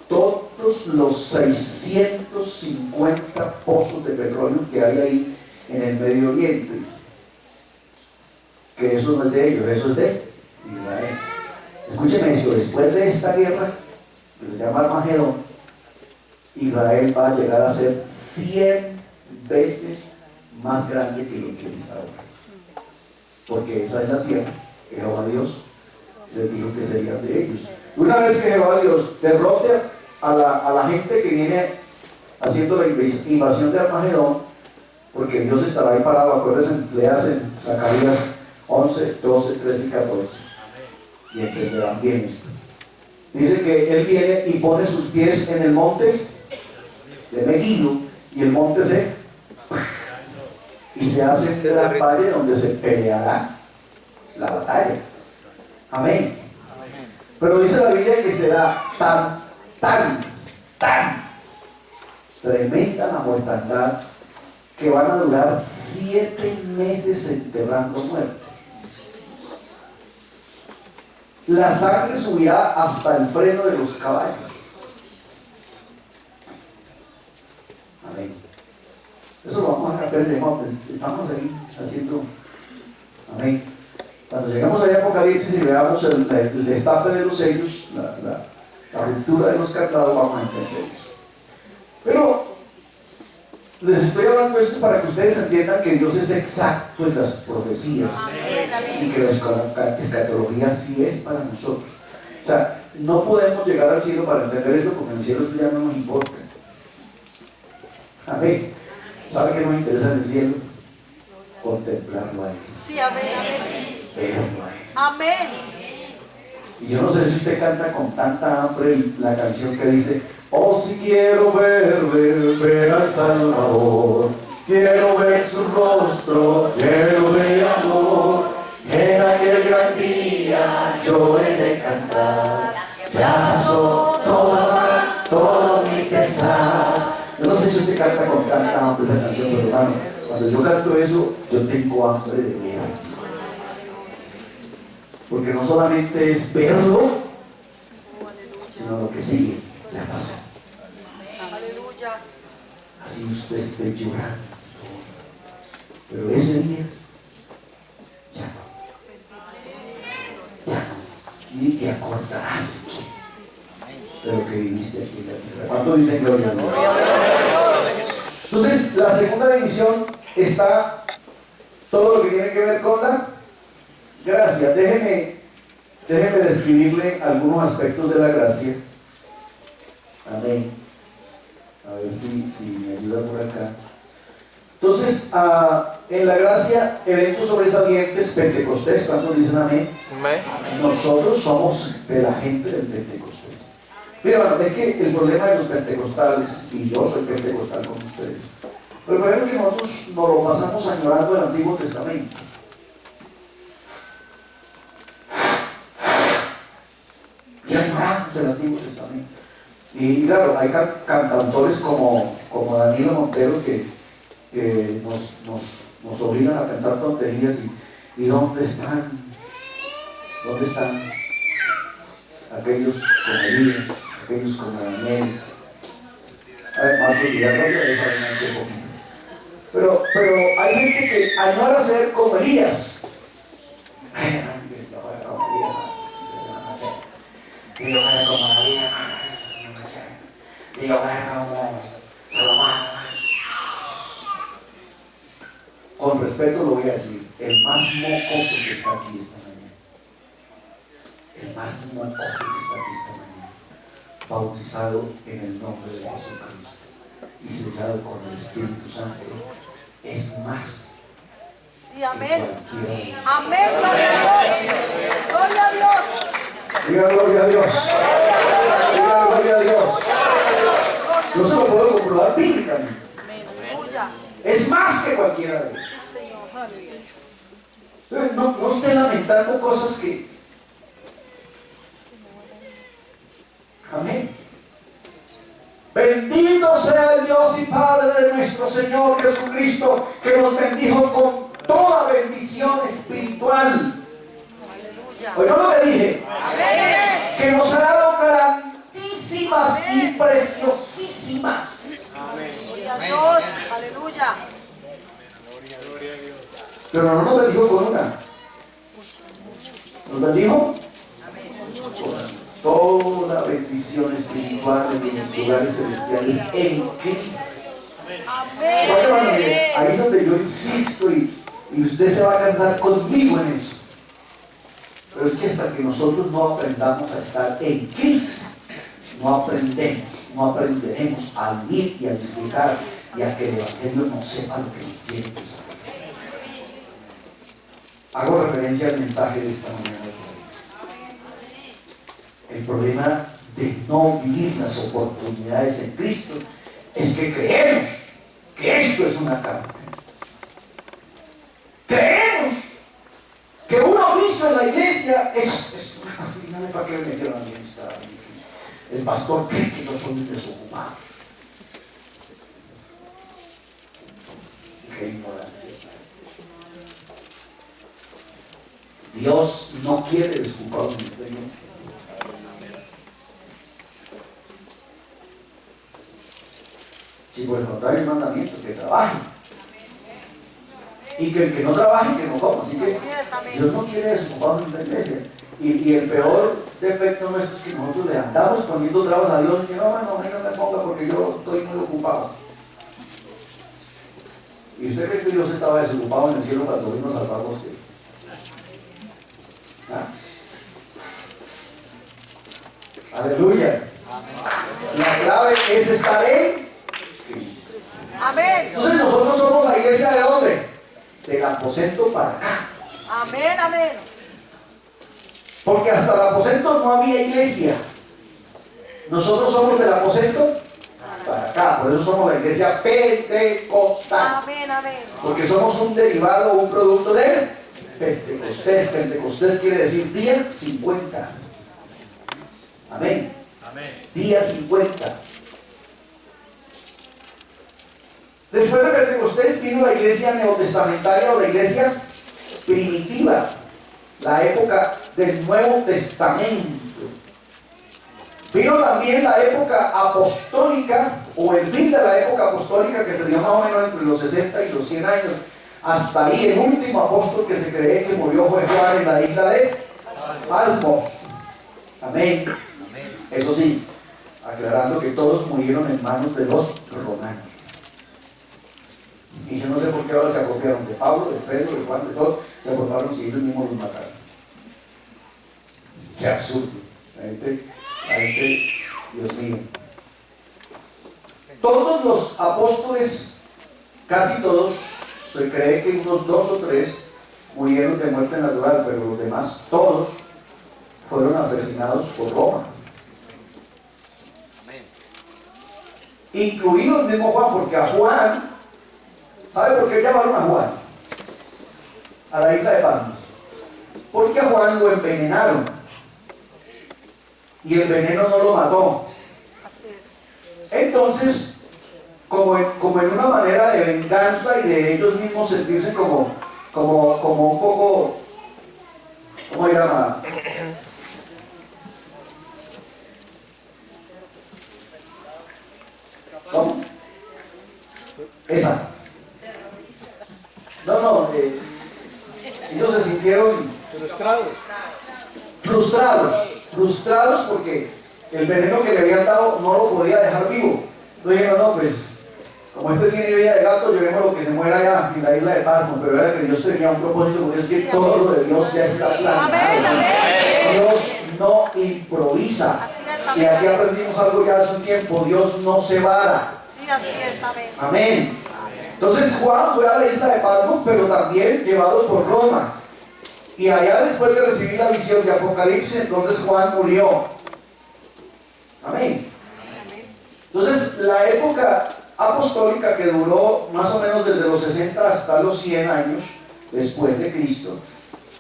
todos los 650 pozos de petróleo que hay ahí en el Medio Oriente. Que eso no es de ellos, eso es de Israel. Escúcheme esto, después de esta guerra, que se llama Armagedón, Israel va a llegar a ser 100 veces más grande que lo que es ahora. Porque esa es la tierra que Jehová Dios les dijo que serían de ellos. Una vez que Jehová Dios derrote a la gente que viene haciendo la invasión de Armagedón, porque Dios estará ahí parado, acuérdense, leas en Zacarías 11, 12, 13 y 14, y entenderán bien esto. Dice que Él viene y pone sus pies en el monte de Megiddo, y el monte y se hace un gran valle donde se peleará la batalla. Amén. Pero dice la Biblia que será tan tremenda la mortandad que van a durar 7 meses enterrando muertos. La sangre subirá hasta el freno de los caballos. Amén. Eso lo vamos a ver, pues estamos ahí haciendo. Amén. Cuando llegamos allá a Apocalipsis y veamos el destape de los sellos, la ruptura de los candados, vamos a entender eso. Pero les estoy hablando esto para que ustedes entiendan que Dios es exacto en las profecías. Amén. Y que la escatología sí es para nosotros. O sea, no podemos llegar al cielo para entender esto, porque en el cielo esto ya no nos importa. Amén. ¿Sabe qué nos interesa en el cielo? Contemplarlo a Él. Sí, amén, amén. Verlo a Él. Amén. Y yo no sé si usted canta con tanta hambre la canción que dice: oh, si quiero ver al Salvador, quiero ver su rostro lleno de amor, en aquel gran día yo he de cantar, ya pasó todo mi pesar. Yo no sé si usted canta con tanta hambre esa canción, pero hermano, cuando yo canto eso, yo tengo hambre de ver. Porque no solamente es verlo, sino lo que sigue, ya pasó. Aleluya. Así usted esté llorando, pero ese día ya no, ni te acordarás de lo que viviste aquí en la tierra. ¿Cuánto dicen gloria a Dios? Entonces, la segunda división está todo lo que tiene que ver con la gracia. Déjeme describirle algunos aspectos de la gracia. Amén. A ver si me ayuda por acá. Entonces, en la gracia, eventos sobresalientes, Pentecostés. ¿Cuántos dicen amén? Amén. Nosotros somos de la gente del Pentecostés. Mira, bueno, es que el problema de los pentecostales, y yo soy pentecostal con ustedes, pero el problema es que nosotros nos lo pasamos añorando el Antiguo Testamento. Y añoramos el Antiguo Testamento. Y claro, hay cantautores como Danilo Montero que nos obligan a pensar tonterías y ¿dónde están aquellos como Elías, aquellos como Daniel? Marcos Villarreal, eso hace poquito. Pero hay gente que añora ser como Elías, Ay, hermano, que yo voy a como la vida, y yo voy a como la vida, y yo voy a como Salomón. Con respeto lo voy a decir, el más mocoso que está aquí esta mañana, el más mocoso que está aquí esta mañana, bautizado en el nombre de Jesucristo y sellado con el Espíritu Santo, es más. Sí, amén. Amén, gloria a Dios. Gloria a Dios. Diga gloria a Dios. Diga gloria a Dios. Yo se lo puedo comprobar bíblicamente. Aleluya. Es más que cualquiera de ellos. Sí, Señor. Entonces, no esté lamentando cosas que... Amén. Bendito sea el Dios y Padre de nuestro Señor Jesucristo, que nos bendijo con toda bendición espiritual. Aleluya. ¿Oyó lo que dije? Amén. Que nos ha dado grandísimas y preciosísimas. Gloria a Dios. Aleluya. Pero no nos bendijo con una. Nos bendijo con toda bendición espiritual en los lugares celestiales en Cristo. Amén. Bueno, hermano, mire, ahí es donde yo insisto y usted se va a cansar conmigo en eso. Pero es que hasta que nosotros no aprendamos a estar en Cristo, no aprenderemos a vivir y a disfrutar y a que el Evangelio nos sepa lo que nos tiene que saber. Hago referencia al mensaje de esta mañana. El problema de no vivir las oportunidades en Cristo es que creemos que esto es una carta. Creemos que uno visto en la iglesia es una carta. ¿Para qué me metieron a mí en esta? El pastor cree que yo soy un desocupado. Qué ignorancia. Dios no quiere desocupados en esta iglesia. Si por el contrario el mandamiento, que trabaje. Y que el que no trabaje, que no coma. Así que Dios no quiere desocupados en la iglesia. Y el peor defecto nuestro es que nosotros le andamos poniendo trabas a Dios y que no me ponga porque yo estoy muy ocupado. ¿Y usted cree que Dios estaba desocupado en el cielo cuando vino a salvarnos? ¿Ah? Aleluya. La clave es estar en Cristo. Amén. Entonces nosotros somos la iglesia ¿de dónde? Del aposento para acá. Amén, amén. Porque hasta el aposento no había iglesia. Nosotros somos del aposento para acá. Por eso somos la iglesia pentecostal. Amén, amén. Porque somos un derivado, un producto del Pentecostés. Pentecostés quiere decir día 50. Amén. Día 50. Después de Pentecostés vino la iglesia neotestamentaria o la iglesia primitiva, la época del Nuevo Testamento. Vino también la época apostólica o el fin de la época apostólica que se dio más o menos entre los 60 y los 100 años. Hasta ahí el último apóstol que se cree que murió fue Juan en la isla de Patmos. Amén. Eso sí, aclarando que todos murieron en manos de los romanos. Y yo no sé por qué ahora se apropiaron de Pablo, de Pedro, de Juan, de todos, se apropiaron si ellos mismos los mataron. Qué absurdo. La gente, Dios mío. Todos los apóstoles, casi todos, se cree que unos 2 o 3 murieron de muerte natural, pero los demás, todos, fueron asesinados por Roma. Incluido el mismo Juan, porque a Juan, ¿sabe por qué llamaron a Juan a la isla de Patmos? Porque a Juan lo envenenaron y el veneno no lo mató. Así es. Entonces, como en una manera de venganza y de ellos mismos sentirse como un poco, ¿cómo se llama? ¿Cómo? Esa. No, ellos se sintieron frustrados porque el veneno que le habían dado no lo podía dejar vivo. Entonces dijeron, no, pues, como este tiene vida de gato, llevemos lo que se muera allá en la isla de Pasmo. Pero era que Dios tenía un propósito, porque es que todo lo de Dios ya está planeado. Dios no improvisa. Y aquí aprendimos algo ya hace un tiempo, Dios no se vara. Sí, así es, amén. Amén. Entonces Juan fue a la isla de Patmos, pero también llevado por Roma. Y allá, después de recibir la visión de Apocalipsis, entonces Juan murió. Amén. Entonces la época apostólica, que duró más o menos desde los 60 hasta los 100 años después de Cristo,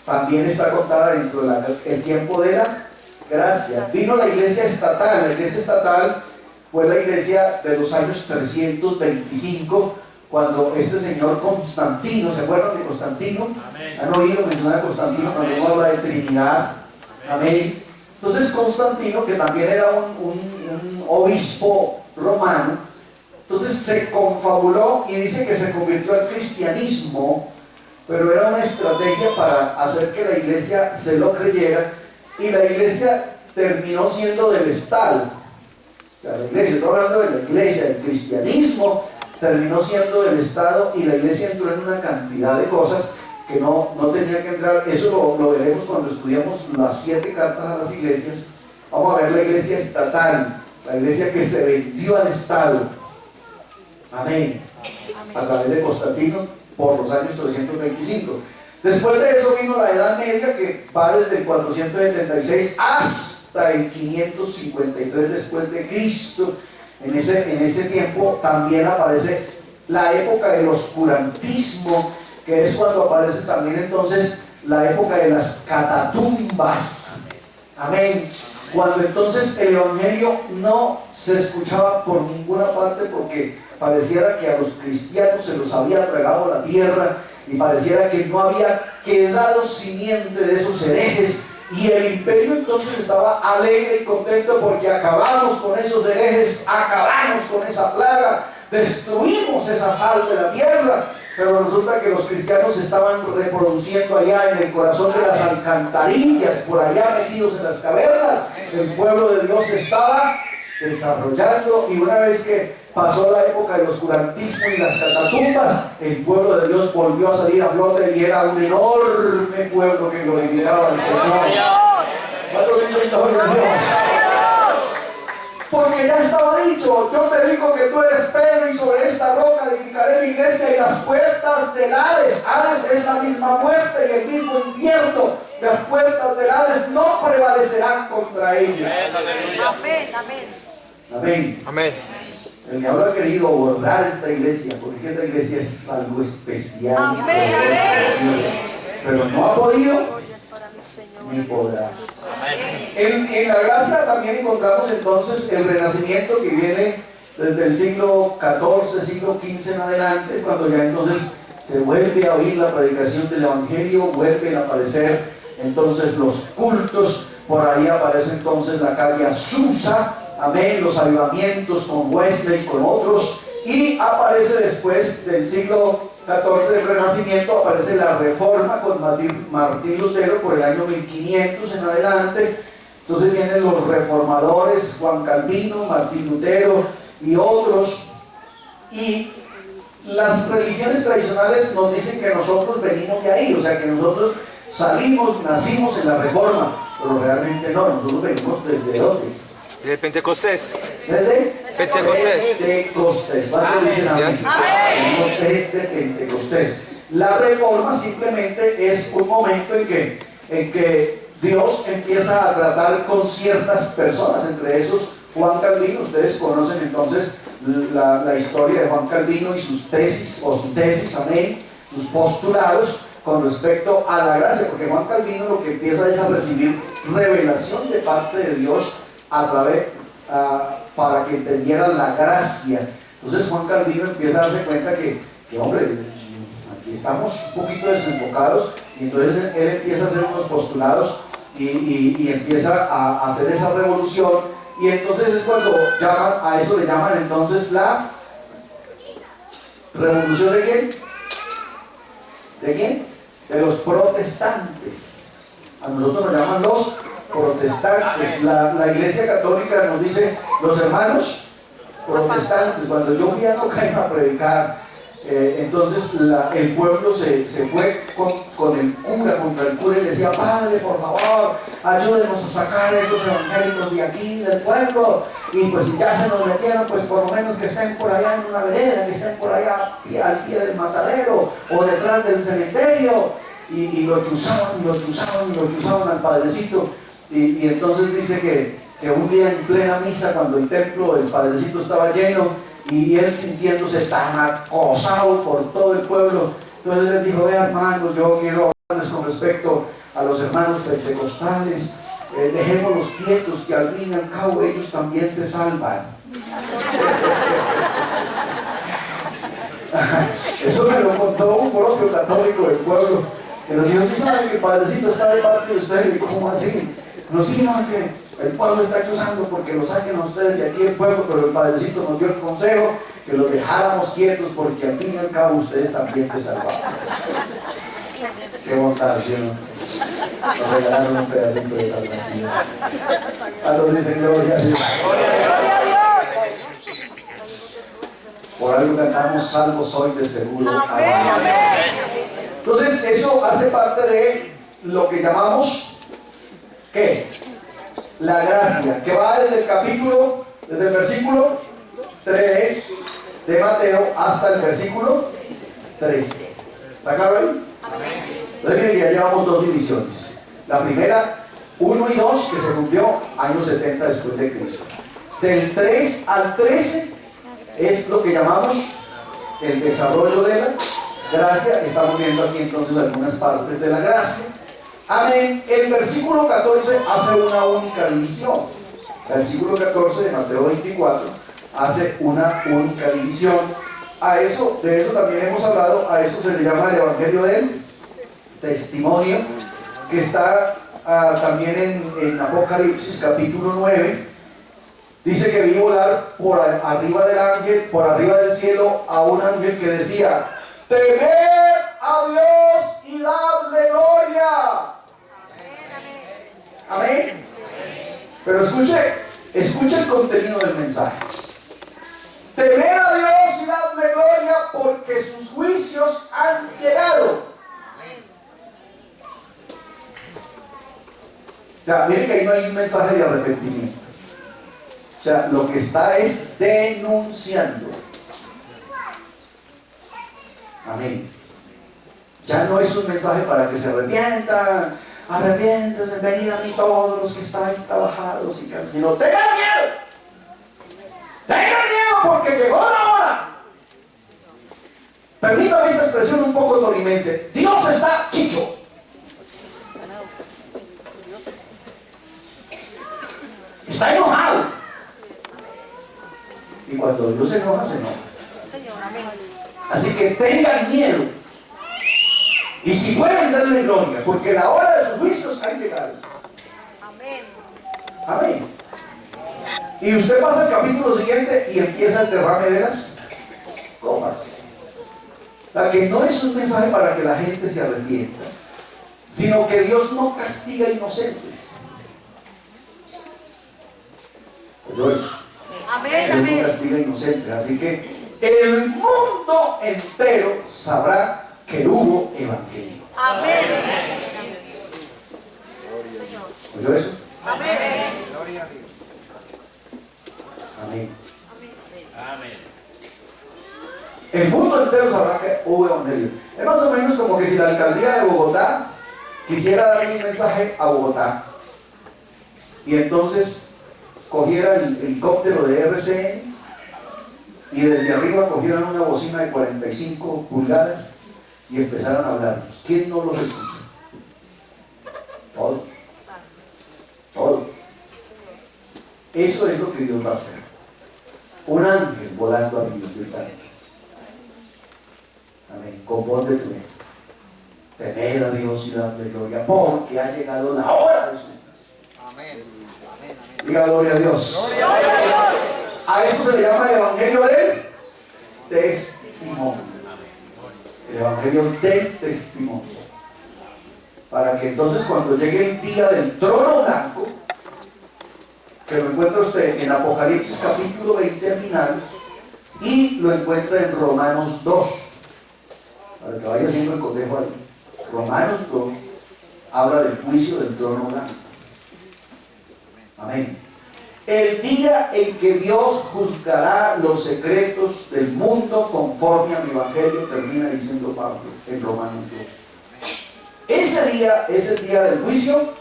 también está contada dentro del tiempo de la gracia. Vino la iglesia estatal. La iglesia estatal fue la iglesia de los años 325, cuando este señor Constantino, ¿se acuerdan de Constantino? Amén. ¿Han oído mencionar a Constantino cuando uno habla de Trinidad? Amén. Entonces Constantino, que también era un obispo romano, entonces se confabuló y dice que se convirtió al cristianismo, pero era una estrategia para hacer que la iglesia se lo creyera, y la iglesia terminó siendo del Estado. O sea, la iglesia, estoy hablando de la iglesia, el cristianismo terminó siendo del Estado, y la iglesia entró en una cantidad de cosas que no tenía que entrar. Eso lo veremos cuando estudiamos las 7 cartas a las iglesias. Vamos a ver la iglesia estatal, la iglesia que se vendió al Estado. Amén. A través de Constantino por los años 325. Después de eso vino la Edad Media, que va desde el 476 hasta el 553 después de Cristo. En ese tiempo también aparece la época del oscurantismo, que es cuando aparece también entonces la época de las catatumbas. Amén. Cuando entonces el evangelio no se escuchaba por ninguna parte, porque pareciera que a los cristianos se los había tragado la tierra, y pareciera que no había quedado simiente de esos herejes, y el imperio entonces estaba alegre y contento porque acabamos con esos herejes, acabamos con esa plaga, destruimos esa sal de la tierra. Pero resulta que los cristianos se estaban reproduciendo allá en el corazón de las alcantarillas, por allá metidos en las cavernas. El pueblo de Dios se estaba desarrollando, y una vez que pasó la época del oscurantismo y las catatumbas, el pueblo de Dios volvió a salir a flote, y era un enorme pueblo que glorificaba al Señor. ¿Cuántos dicen gloria a Dios? Porque ya estaba dicho: yo te digo que tú eres Pedro, y sobre esta roca edificaré mi iglesia, y las puertas del Hades, Hades es la misma muerte y el mismo infierno, las puertas del Hades no prevalecerán contra ella. Amén, amén. Amén. Amén. El diablo ha querido borrar esta iglesia, porque esta iglesia es algo especial. Amén, amén. Pero no ha podido ni podrá. En la gracia también encontramos entonces el renacimiento, que viene desde el siglo XIV, siglo XV en adelante. Es cuando ya entonces se vuelve a oír la predicación del evangelio, vuelven a aparecer entonces los cultos. Por ahí aparece entonces la calle Azusa, amén, los avivamientos con Wesley y con otros. Y aparece después del siglo XIV del Renacimiento, aparece la Reforma con Martín Lutero por el año 1500 en adelante. Entonces vienen los reformadores, Juan Calvino, Martín Lutero y otros. Y las religiones tradicionales nos dicen que nosotros venimos de ahí, o sea que nosotros salimos, nacimos en la Reforma, pero realmente no, nosotros venimos desde ¿dónde? ¿Desde Pentecostés? ¿Desde? Pentecostés. Pentecostés. ¿Cuántos dicen amén? Amén. Desde Pentecostés. La Reforma simplemente es un momento en que Dios empieza a tratar con ciertas personas, entre esos Juan Calvino. Ustedes conocen entonces la historia de Juan Calvino y sus tesis, amén, sus postulados con respecto a la gracia, porque Juan Calvino lo que empieza es a recibir revelación de parte de Dios a través, para que entendieran la gracia. Entonces Juan Calvino empieza a darse cuenta que hombre, aquí estamos un poquito desenfocados, y entonces él empieza a hacer unos postulados y empieza a hacer esa revolución, y entonces es cuando a eso le llaman entonces la revolución ¿de quién? ¿De quién? De los protestantes. A nosotros nos llaman los protestantes. La Iglesia Católica nos dice los hermanos protestantes. Cuando yo fui a Tocaima a predicar, entonces el pueblo se fue con el cura, contra el cura, y le decía: padre, por favor, ayúdenos a sacar a estos evangélicos de aquí, del pueblo, y pues si ya se nos metieron, pues por lo menos que estén por allá en una vereda, que estén por allá al pie del matadero o detrás del cementerio. Y lo chuzaban al padrecito, y entonces dice que un día en plena misa, cuando el templo, el padrecito estaba lleno, y él sintiéndose tan acosado por todo el pueblo, entonces les dijo: vean, hermanos, yo quiero hablarles con respecto a los hermanos pentecostales, dejémoslos quietos, que al fin y al cabo ellos también se salvan. Eso me lo contó un propio católico del pueblo, que nos dijo: ¿sí saben que el padrecito está de parte de ustedes? Y ¿cómo así? No, sí, no, que el pueblo está chuzando porque lo saquen a ustedes de aquí del pueblo, pero el padrecito nos dio el consejo que los dejáramos quietos porque al fin y al cabo ustedes también se salvaron. Qué bondad, ¿sí o no? Nos regalaron un pedacito de salvación. A los dicen gloria a Dios. Por algo cantamos: salvo soy de seguro. Amén. Entonces eso hace parte de lo que llamamos, ¿qué? La gracia, que va desde el versículo 3 de Mateo hasta el versículo 13. ¿Está claro ahí? Entonces miren que ya llevamos dos divisiones. La primera, 1 y 2, que se cumplió años 70 después de Cristo. Del 3 al 13 es lo que llamamos el desarrollo de la gracia. Estamos viendo aquí entonces algunas partes de la gracia. Amén. El versículo 14 hace una única división. El versículo 14 de Mateo 24 hace una única división. De eso también hemos hablado. A eso se le llama el evangelio del testimonio, que está también en Apocalipsis capítulo 9. Dice que vi volar por arriba del ángel, por arriba del cielo, a un ángel que decía: temed a Dios y dadle gloria. Amén. Pero escuche el contenido del mensaje. Temed a Dios y dadle gloria, porque sus juicios han llegado. O sea, miren que ahí no hay un mensaje de arrepentimiento. O sea, lo que está es denunciando. Amén. Ya no es un mensaje para que se arrepientan. Arrepiéntense, venid a mí todos los que estáis trabajados y cansados. Sino, tengan miedo. Tengan miedo porque llegó la hora. Permítame esta expresión un poco tolimense. Dios está chicho. Está enojado. Y cuando Dios se enoja, se enoja. Así que tengan miedo. Y si pueden, darle gloria, porque la hora de sus juicios ha llegado. Amén. Amén. Y usted pasa al capítulo siguiente y empieza el derrame de las copas. O sea, que no es un mensaje para que la gente se arrepienta, sino que Dios no castiga inocentes. ¿Oyó eso? Amén. Dios no castiga inocentes. Así que el mundo entero sabrá que hubo evangelio. Amén. ¿Oyó eso? Amén. Gloria a Dios. Amén. Amén. El mundo entero sabrá que hubo evangelio. Es más o menos como que si la alcaldía de Bogotá quisiera darle un mensaje a Bogotá, y entonces cogiera el helicóptero de RCN y desde arriba cogieran una bocina de 45 pulgadas y empezaran a hablarnos. ¿Quién no los escucha? Todos. Todos. Eso es lo que Dios va a hacer. Un ángel volando arriba, gritando. Amén. Con voz de trueno. Temed a Dios y darle gloria, porque ha llegado la hora de su venida. Amén. Diga gloria a Dios. Gloria a Dios. A eso se le llama el evangelio del testimonio. El evangelio del testimonio. para que entonces cuando llegue el día del trono blanco, que lo encuentra usted en Apocalipsis capítulo 20 al final, y lo encuentra en Romanos 2, para que vaya haciendo el cotejo ahí. Romanos 2 habla del juicio del trono blanco. Amén. El día en que Dios juzgará los secretos del mundo conforme a mi evangelio, termina diciendo Pablo en Romanos 2. Ese día es el día del juicio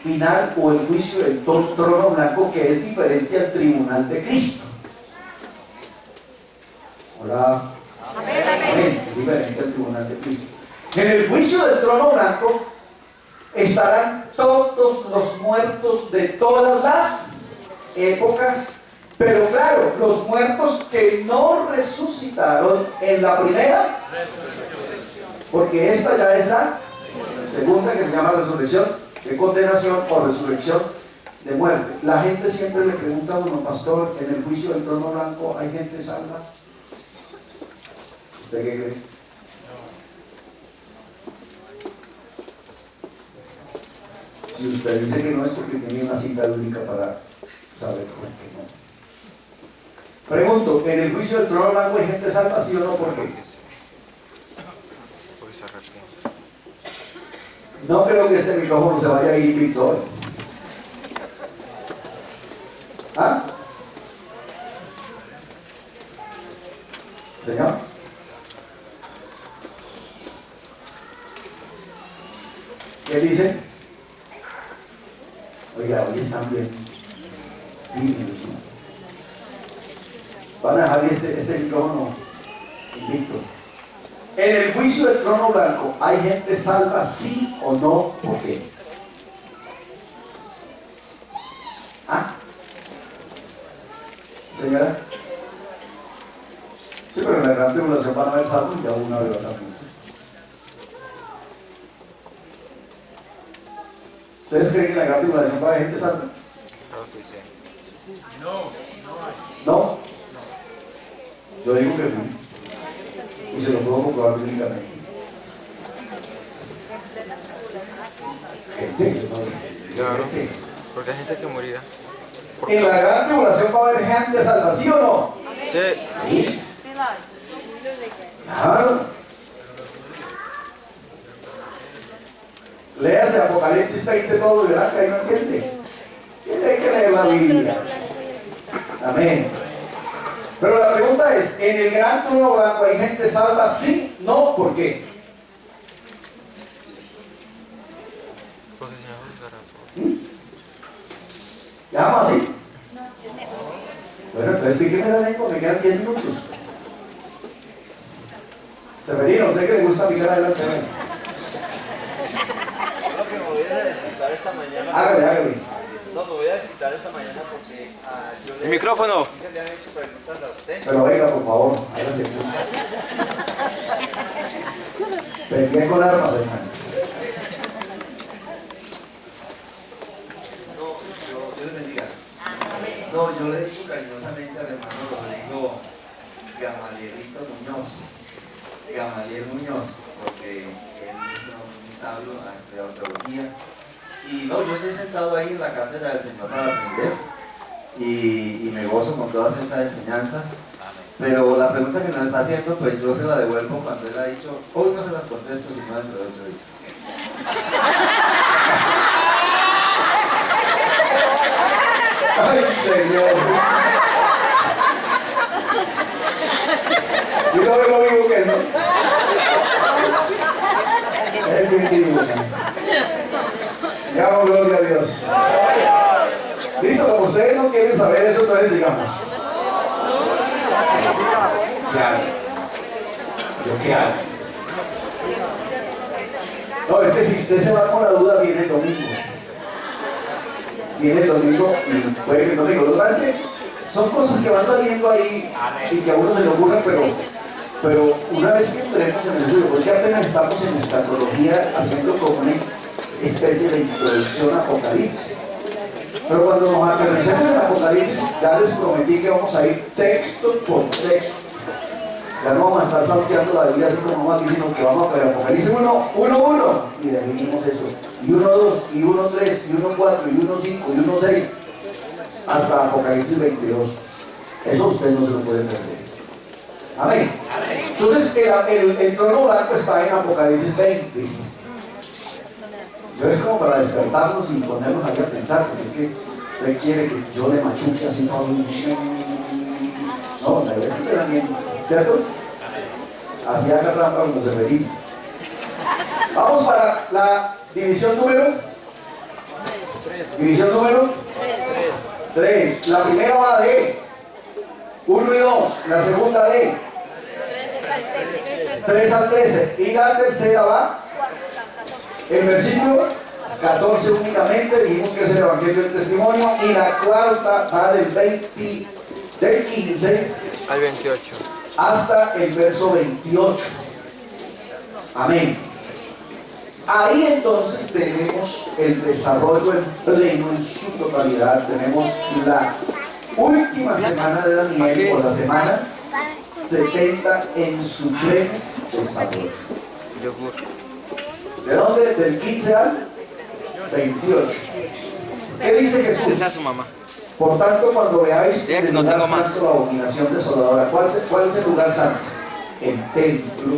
final o el juicio del trono blanco, que es diferente al tribunal de Cristo. Hola. Amén, amén. Amén. Es diferente al tribunal de Cristo. En el juicio del trono blanco estarán todos los muertos de todas las épocas, pero claro, los muertos que no resucitaron en la primera, porque esta ya es la segunda, que se llama resurrección de condenación o resurrección de muerte. La gente siempre le pregunta a uno, pastor, en el juicio del trono blanco ¿hay gente salva? ¿Usted qué cree? Si usted dice que no, es porque tiene una cita bíblica para saber por qué no. Pregunto, ¿en el juicio del trono blanco hay gente salva, sí o no? ¿Por qué? No creo que este micrófono se vaya a ir invicto. ¿Ah? Señor. ¿Qué dice? Oiga, hoy están bien tímidos, ¿no? Van a dejar este micrófono invicto. En el juicio del trono blanco, ¿hay gente salva, sí o no? ¿Por qué? ¿Ah? ¿Señora? Sí, pero en la gran tribulación van a haber salvos y ya una vez también. ¿Ustedes creen que en la gran tribulación va a haber gente salva? Creo que sí. ¿No? Yo digo que sí. Y se lo puedo comprobar bíblicamente. Claro, porque hay gente que morirá. En la gran tribulación va a haber gente salva, ¿sí o no? Sí. Sí. Sí, la hay. Claro. Léase Apocalipsis 20 todo y verá que ahí no entiende. Tiene que leer la Biblia. Amén. Pero la pregunta es, ¿en el gran trono blanco hay gente salva? Sí, no, ¿por qué? Porque el Señor juzgará. ¿Ya vamos así? Bueno, entonces píqueme la lengua, me quedan 10 minutos. Severino, ¿usted que le gusta picar adelante? Lo que me voy a desquitar esta mañana. Hágale. No, me voy a desquitar esta mañana porque yo le... El micrófono. Se le han hecho preguntas a usted. Pero venga, por favor, hágale. Pegué con armas, hermano. No, Dios les bendiga. No, yo le he dicho cariñosamente al hermano Rodrigo Gamalielito Muñoz. Gamaliel Muñoz, porque él es muy sabio, ha estudiado teología. Y no, yo estoy sentado ahí en la cátedra del Señor para aprender y me gozo con todas estas enseñanzas. Pero la pregunta que nos está haciendo, pues yo se la devuelvo cuando él ha dicho, hoy no se las contesto, sino dentro de 8 días. ¡Ay, Señor! Yo no lo digo que no. Es mi tío. Damos gloria a Dios. Listo, como ustedes no quieren saber eso, entonces sigamos. ¿Qué hago? ¿Yo qué hago? No, es que si usted se va con la duda, viene el domingo. Viene el domingo y puede que el domingo. Lo que pasa es que son cosas que van saliendo ahí y que a uno se le ocurren, pero una vez que entremos en el estudio, porque apenas estamos en escatología haciendo como una especie de introducción a Apocalipsis. Pero cuando nos aterricemos en Apocalipsis, ya les prometí que vamos a ir texto por texto. Ya no vamos a estar salteando la Biblia así como más diciendo que vamos a ver Apocalipsis 1, 1, 1, y definimos eso. Y 1, 2, y 1, 3, y 1, 4, y 1, 5, y 1, 6, hasta Apocalipsis 22. Eso usted no se lo puede perder. Amén. Entonces el trono blanco está en Apocalipsis 20. Yo es como para despertarnos y ponernos ahí a pensar, porque usted quiere que yo le machuque así, no, la verdad es que también, ¿cierto? Así haga trampa como se refiere. Vamos para la división número 3. La primera va de 1 y 2, la segunda de 3 al 13 y la tercera va el versículo 14 únicamente, dijimos que es el Evangelio del Testimonio, y la cuarta va del 15 al 28. hasta el verso 28. Amén. Ahí entonces tenemos el desarrollo en pleno, en su totalidad. Tenemos la última semana de Daniel, o la semana 70 en su pleno desarrollo. ¿De dónde? Del 15 al 28. ¿Qué dice Jesús? Esa es su mamá. Por tanto, cuando veáis Diga que el no lugar tengo más. santo, la abominación desoladora, ¿cuál es el lugar santo? El templo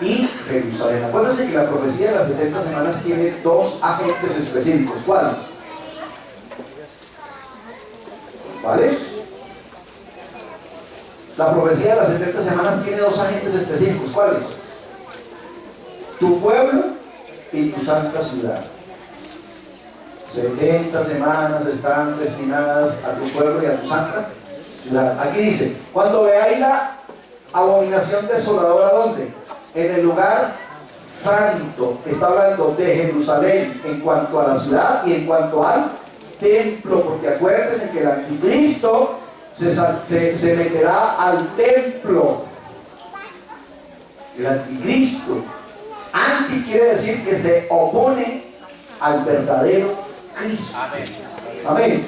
y Jerusalén. Acuérdense que la profecía de las 70 semanas tiene dos agentes específicos. ¿Cuáles? ¿Cuáles? La profecía de las 70 semanas tiene dos agentes específicos. ¿Cuáles? Tu pueblo y tu santa ciudad. 70 semanas están destinadas a tu pueblo y a tu santa ciudad. Aquí dice, cuando veáis la abominación desoladora, ¿dónde? En el lugar santo. Está hablando de Jerusalén en cuanto a la ciudad y en cuanto al templo, porque acuérdense que el anticristo se meterá al templo. El anticristo. Anti quiere decir que se opone al verdadero Cristo. Amén.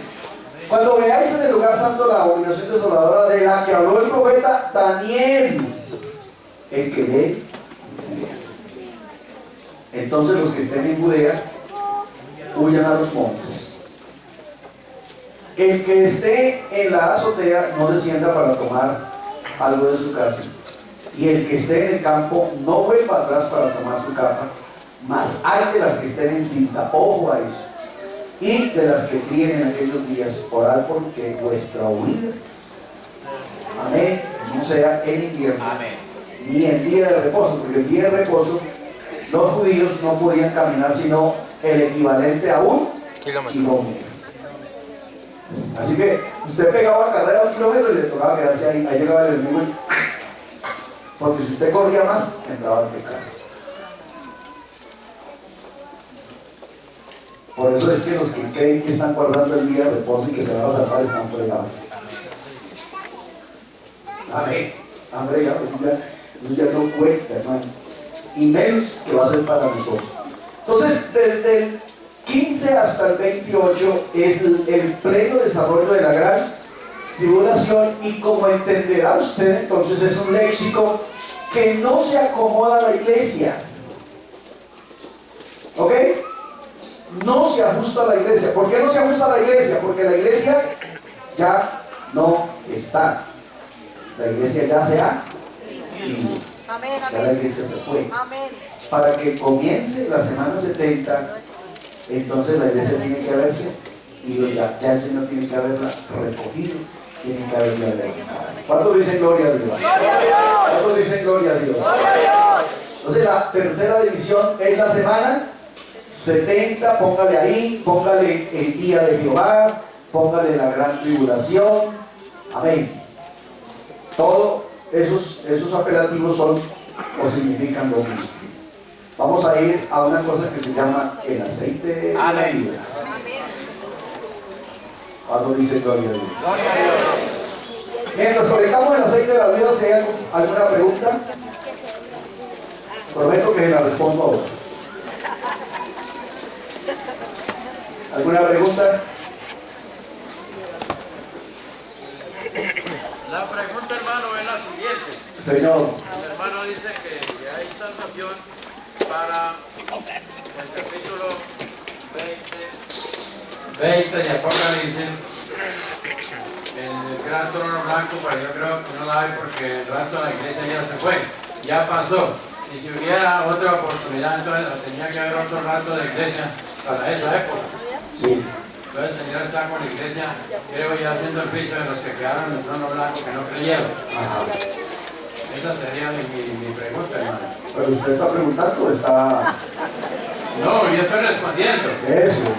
Cuando veáis en el lugar santo la abominación desoladora de la que habló el profeta Daniel, el que lee, entonces los que estén en Judea huyan a los montes. El que esté en la azotea no descienda para tomar algo de su casa, y el que esté en el campo no vuelva atrás para tomar su capa. Mas hay de las que estén en cinta, ojo a eso, y de las que críen en aquellos días, orad porque vuestra huida, amén, no sea en invierno, ni en día de reposo, porque el día de reposo los judíos no podían caminar sino el equivalente a un kilómetro. Así que usted pegaba la carrera a 1 kilómetro y le tocaba quedarse ahí llegaba el enemigo, porque si usted corría más, entraba en pecado. Por eso es que los que creen que están guardando el día de reposo y que se van a salvar están fregados. Amén. Han fregado, ya no cuenta, hermano. Y menos que va a ser para nosotros. Entonces, desde el 15 hasta el 28 es el pleno desarrollo de la gran tribulación, y como entenderá usted, entonces es un léxico que no se acomoda a la iglesia. ¿Ok? No se ajusta a la iglesia. ¿Por qué no se ajusta a la iglesia? Porque la iglesia ya no está. La iglesia ya se ha ido. Amén, Ya la iglesia se fue. amén. Para que comience la semana 70, entonces la iglesia tiene que haberse ido ya. Ya el Señor tiene que haberla recogido. Tiene que haberla levantado. ¿Cuántos dicen gloria a Dios? ¡Gloria a Dios! ¿Cuántos dicen gloria a Dios? ¡Gloria a Dios! Entonces la tercera división es la semana 70, póngale ahí, póngale el día de Jehová, póngale la gran tribulación, amén. Todos esos apelativos son o significan lo mismo. Vamos a ir a una cosa que se llama el aceite de la vida. Cuando dice gloria a Dios. Mientras conectamos el aceite de la vida, si hay alguna pregunta, prometo que la respondo ahora. ¿Alguna pregunta? La pregunta, hermano, es la siguiente. Señor. El hermano dice que hay salvación para el capítulo 20 de Apocalipsis, en el gran trono blanco, pero yo creo que no la hay porque el resto de la iglesia ya se fue, ya pasó. Y si hubiera otra oportunidad, entonces tenía que haber otro rato de iglesia para esa época. Sí. Entonces el Señor está con la iglesia, creo, ya haciendo el juicio de los que quedaron en el trono blanco que no creyeron. Ajá. Esa sería mi pregunta, hermano. Pero usted está preguntando o está... No, yo estoy respondiendo. Eso.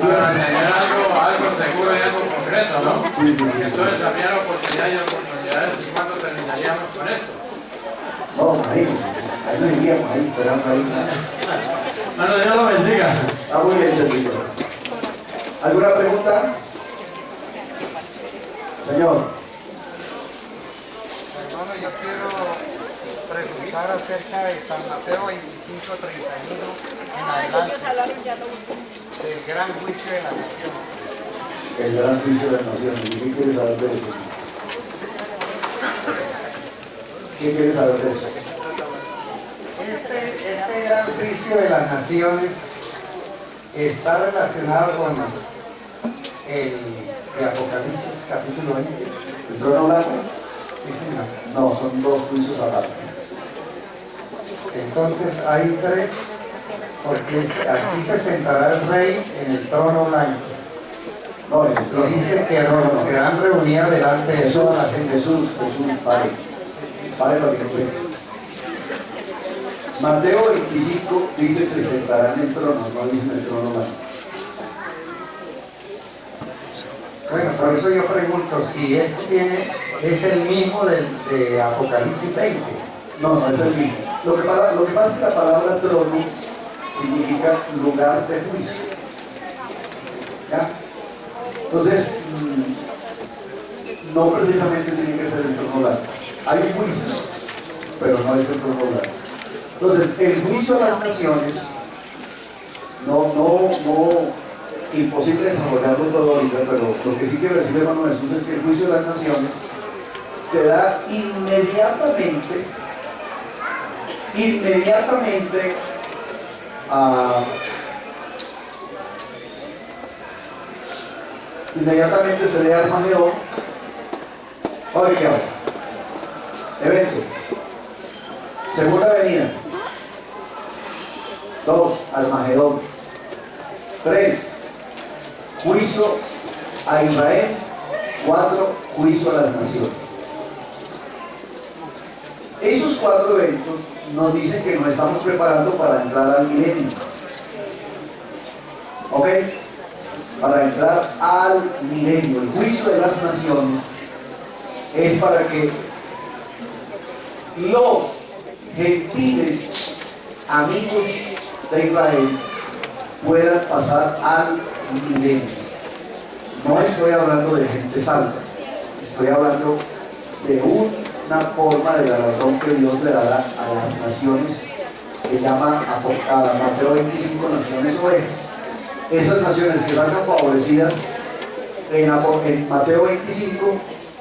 Para tener algo seguro y algo concreto, ¿no? Sí, sí, sí. Entonces habría oportunidad y oportunidades. ¿Y cuándo terminaríamos con esto? No, ahí no iríamos, ahí esperando ahí. Bueno, Dios lo bendiga. Está muy bien, servido. ¿Alguna pregunta? Señor. Hermano, yo quiero preguntar acerca de San Mateo 25:31 en adelante, del gran juicio de la nación. El gran juicio de las naciones. ¿Y qué quiere saber de eso? ¿Qué quiere saber de eso? Este gran juicio de las naciones está relacionado con el de Apocalipsis capítulo 20. ¿El trono blanco? Sí, señor. No, son dos juicios aparte. Entonces hay tres, porque aquí se sentará el rey en el trono blanco. No, es el trono. Y dice que serán reunidas delante de Jesús, toda la gente. Jesús, pare. Pare para que no vea. Mateo 25 dice se sentará en el trono, no dice en el trono blanco. Bueno, por eso yo pregunto si este es el mismo de Apocalipsis 20. No, no es el mismo. Lo que pasa es que la palabra trono significa lugar de juicio. ¿Ya? Entonces, no precisamente tiene que ser el trono blanco. Hay un juicio, pero no es el trono blanco. Entonces, el juicio a las naciones, imposible desarrollarlo todo ahorita, pero lo que sí quiero decirle, hermano Jesús, es que el juicio de las naciones se da inmediatamente se le Armagedón. Oye, ¿qué habla? Evento. Segunda venida. 2. Armagedón. 3. Juicio a Israel. 4. Juicio a las naciones. Esos 4 eventos nos dicen que nos estamos preparando para entrar al milenio. ¿Ok? Para entrar al milenio. El juicio de las naciones es para que los gentiles amigos de Israel puedan pasar al milenio. No estoy hablando de gente salva, estoy hablando de una forma de galardón que Dios le dará a las naciones que llama a Mateo 25 naciones ovejas. Esas naciones que salgan favorecidas en Mateo 25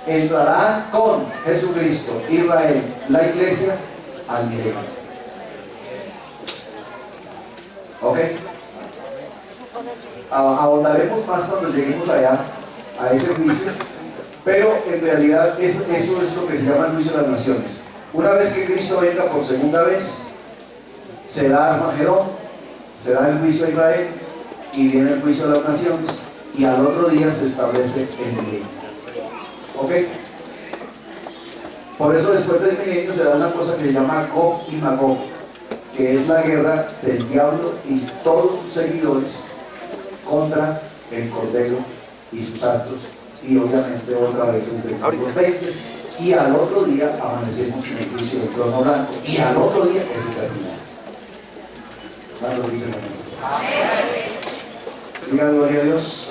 entrarán con Jesucristo, Israel, la iglesia, al milenio. ¿Ok? Ahondaremos más cuando lleguemos allá, a ese juicio, pero en realidad eso es lo que se llama el juicio de las naciones. Una vez que Cristo venga por segunda vez, se da Armagedón, se da el juicio a Israel, y viene el juicio de las naciones, y al otro día se establece el milenio. ¿Ok? Por eso después del milenio se da una cosa que se llama Gog y Magog, que es la guerra del diablo y todos sus seguidores contra el Cordero y sus santos, y obviamente otra vez el Señor los vence, y al otro día amanecemos en el juicio del trono blanco, y al otro día es eternidad. ¿Cuánto dice la gente? Diga gloria a Dios.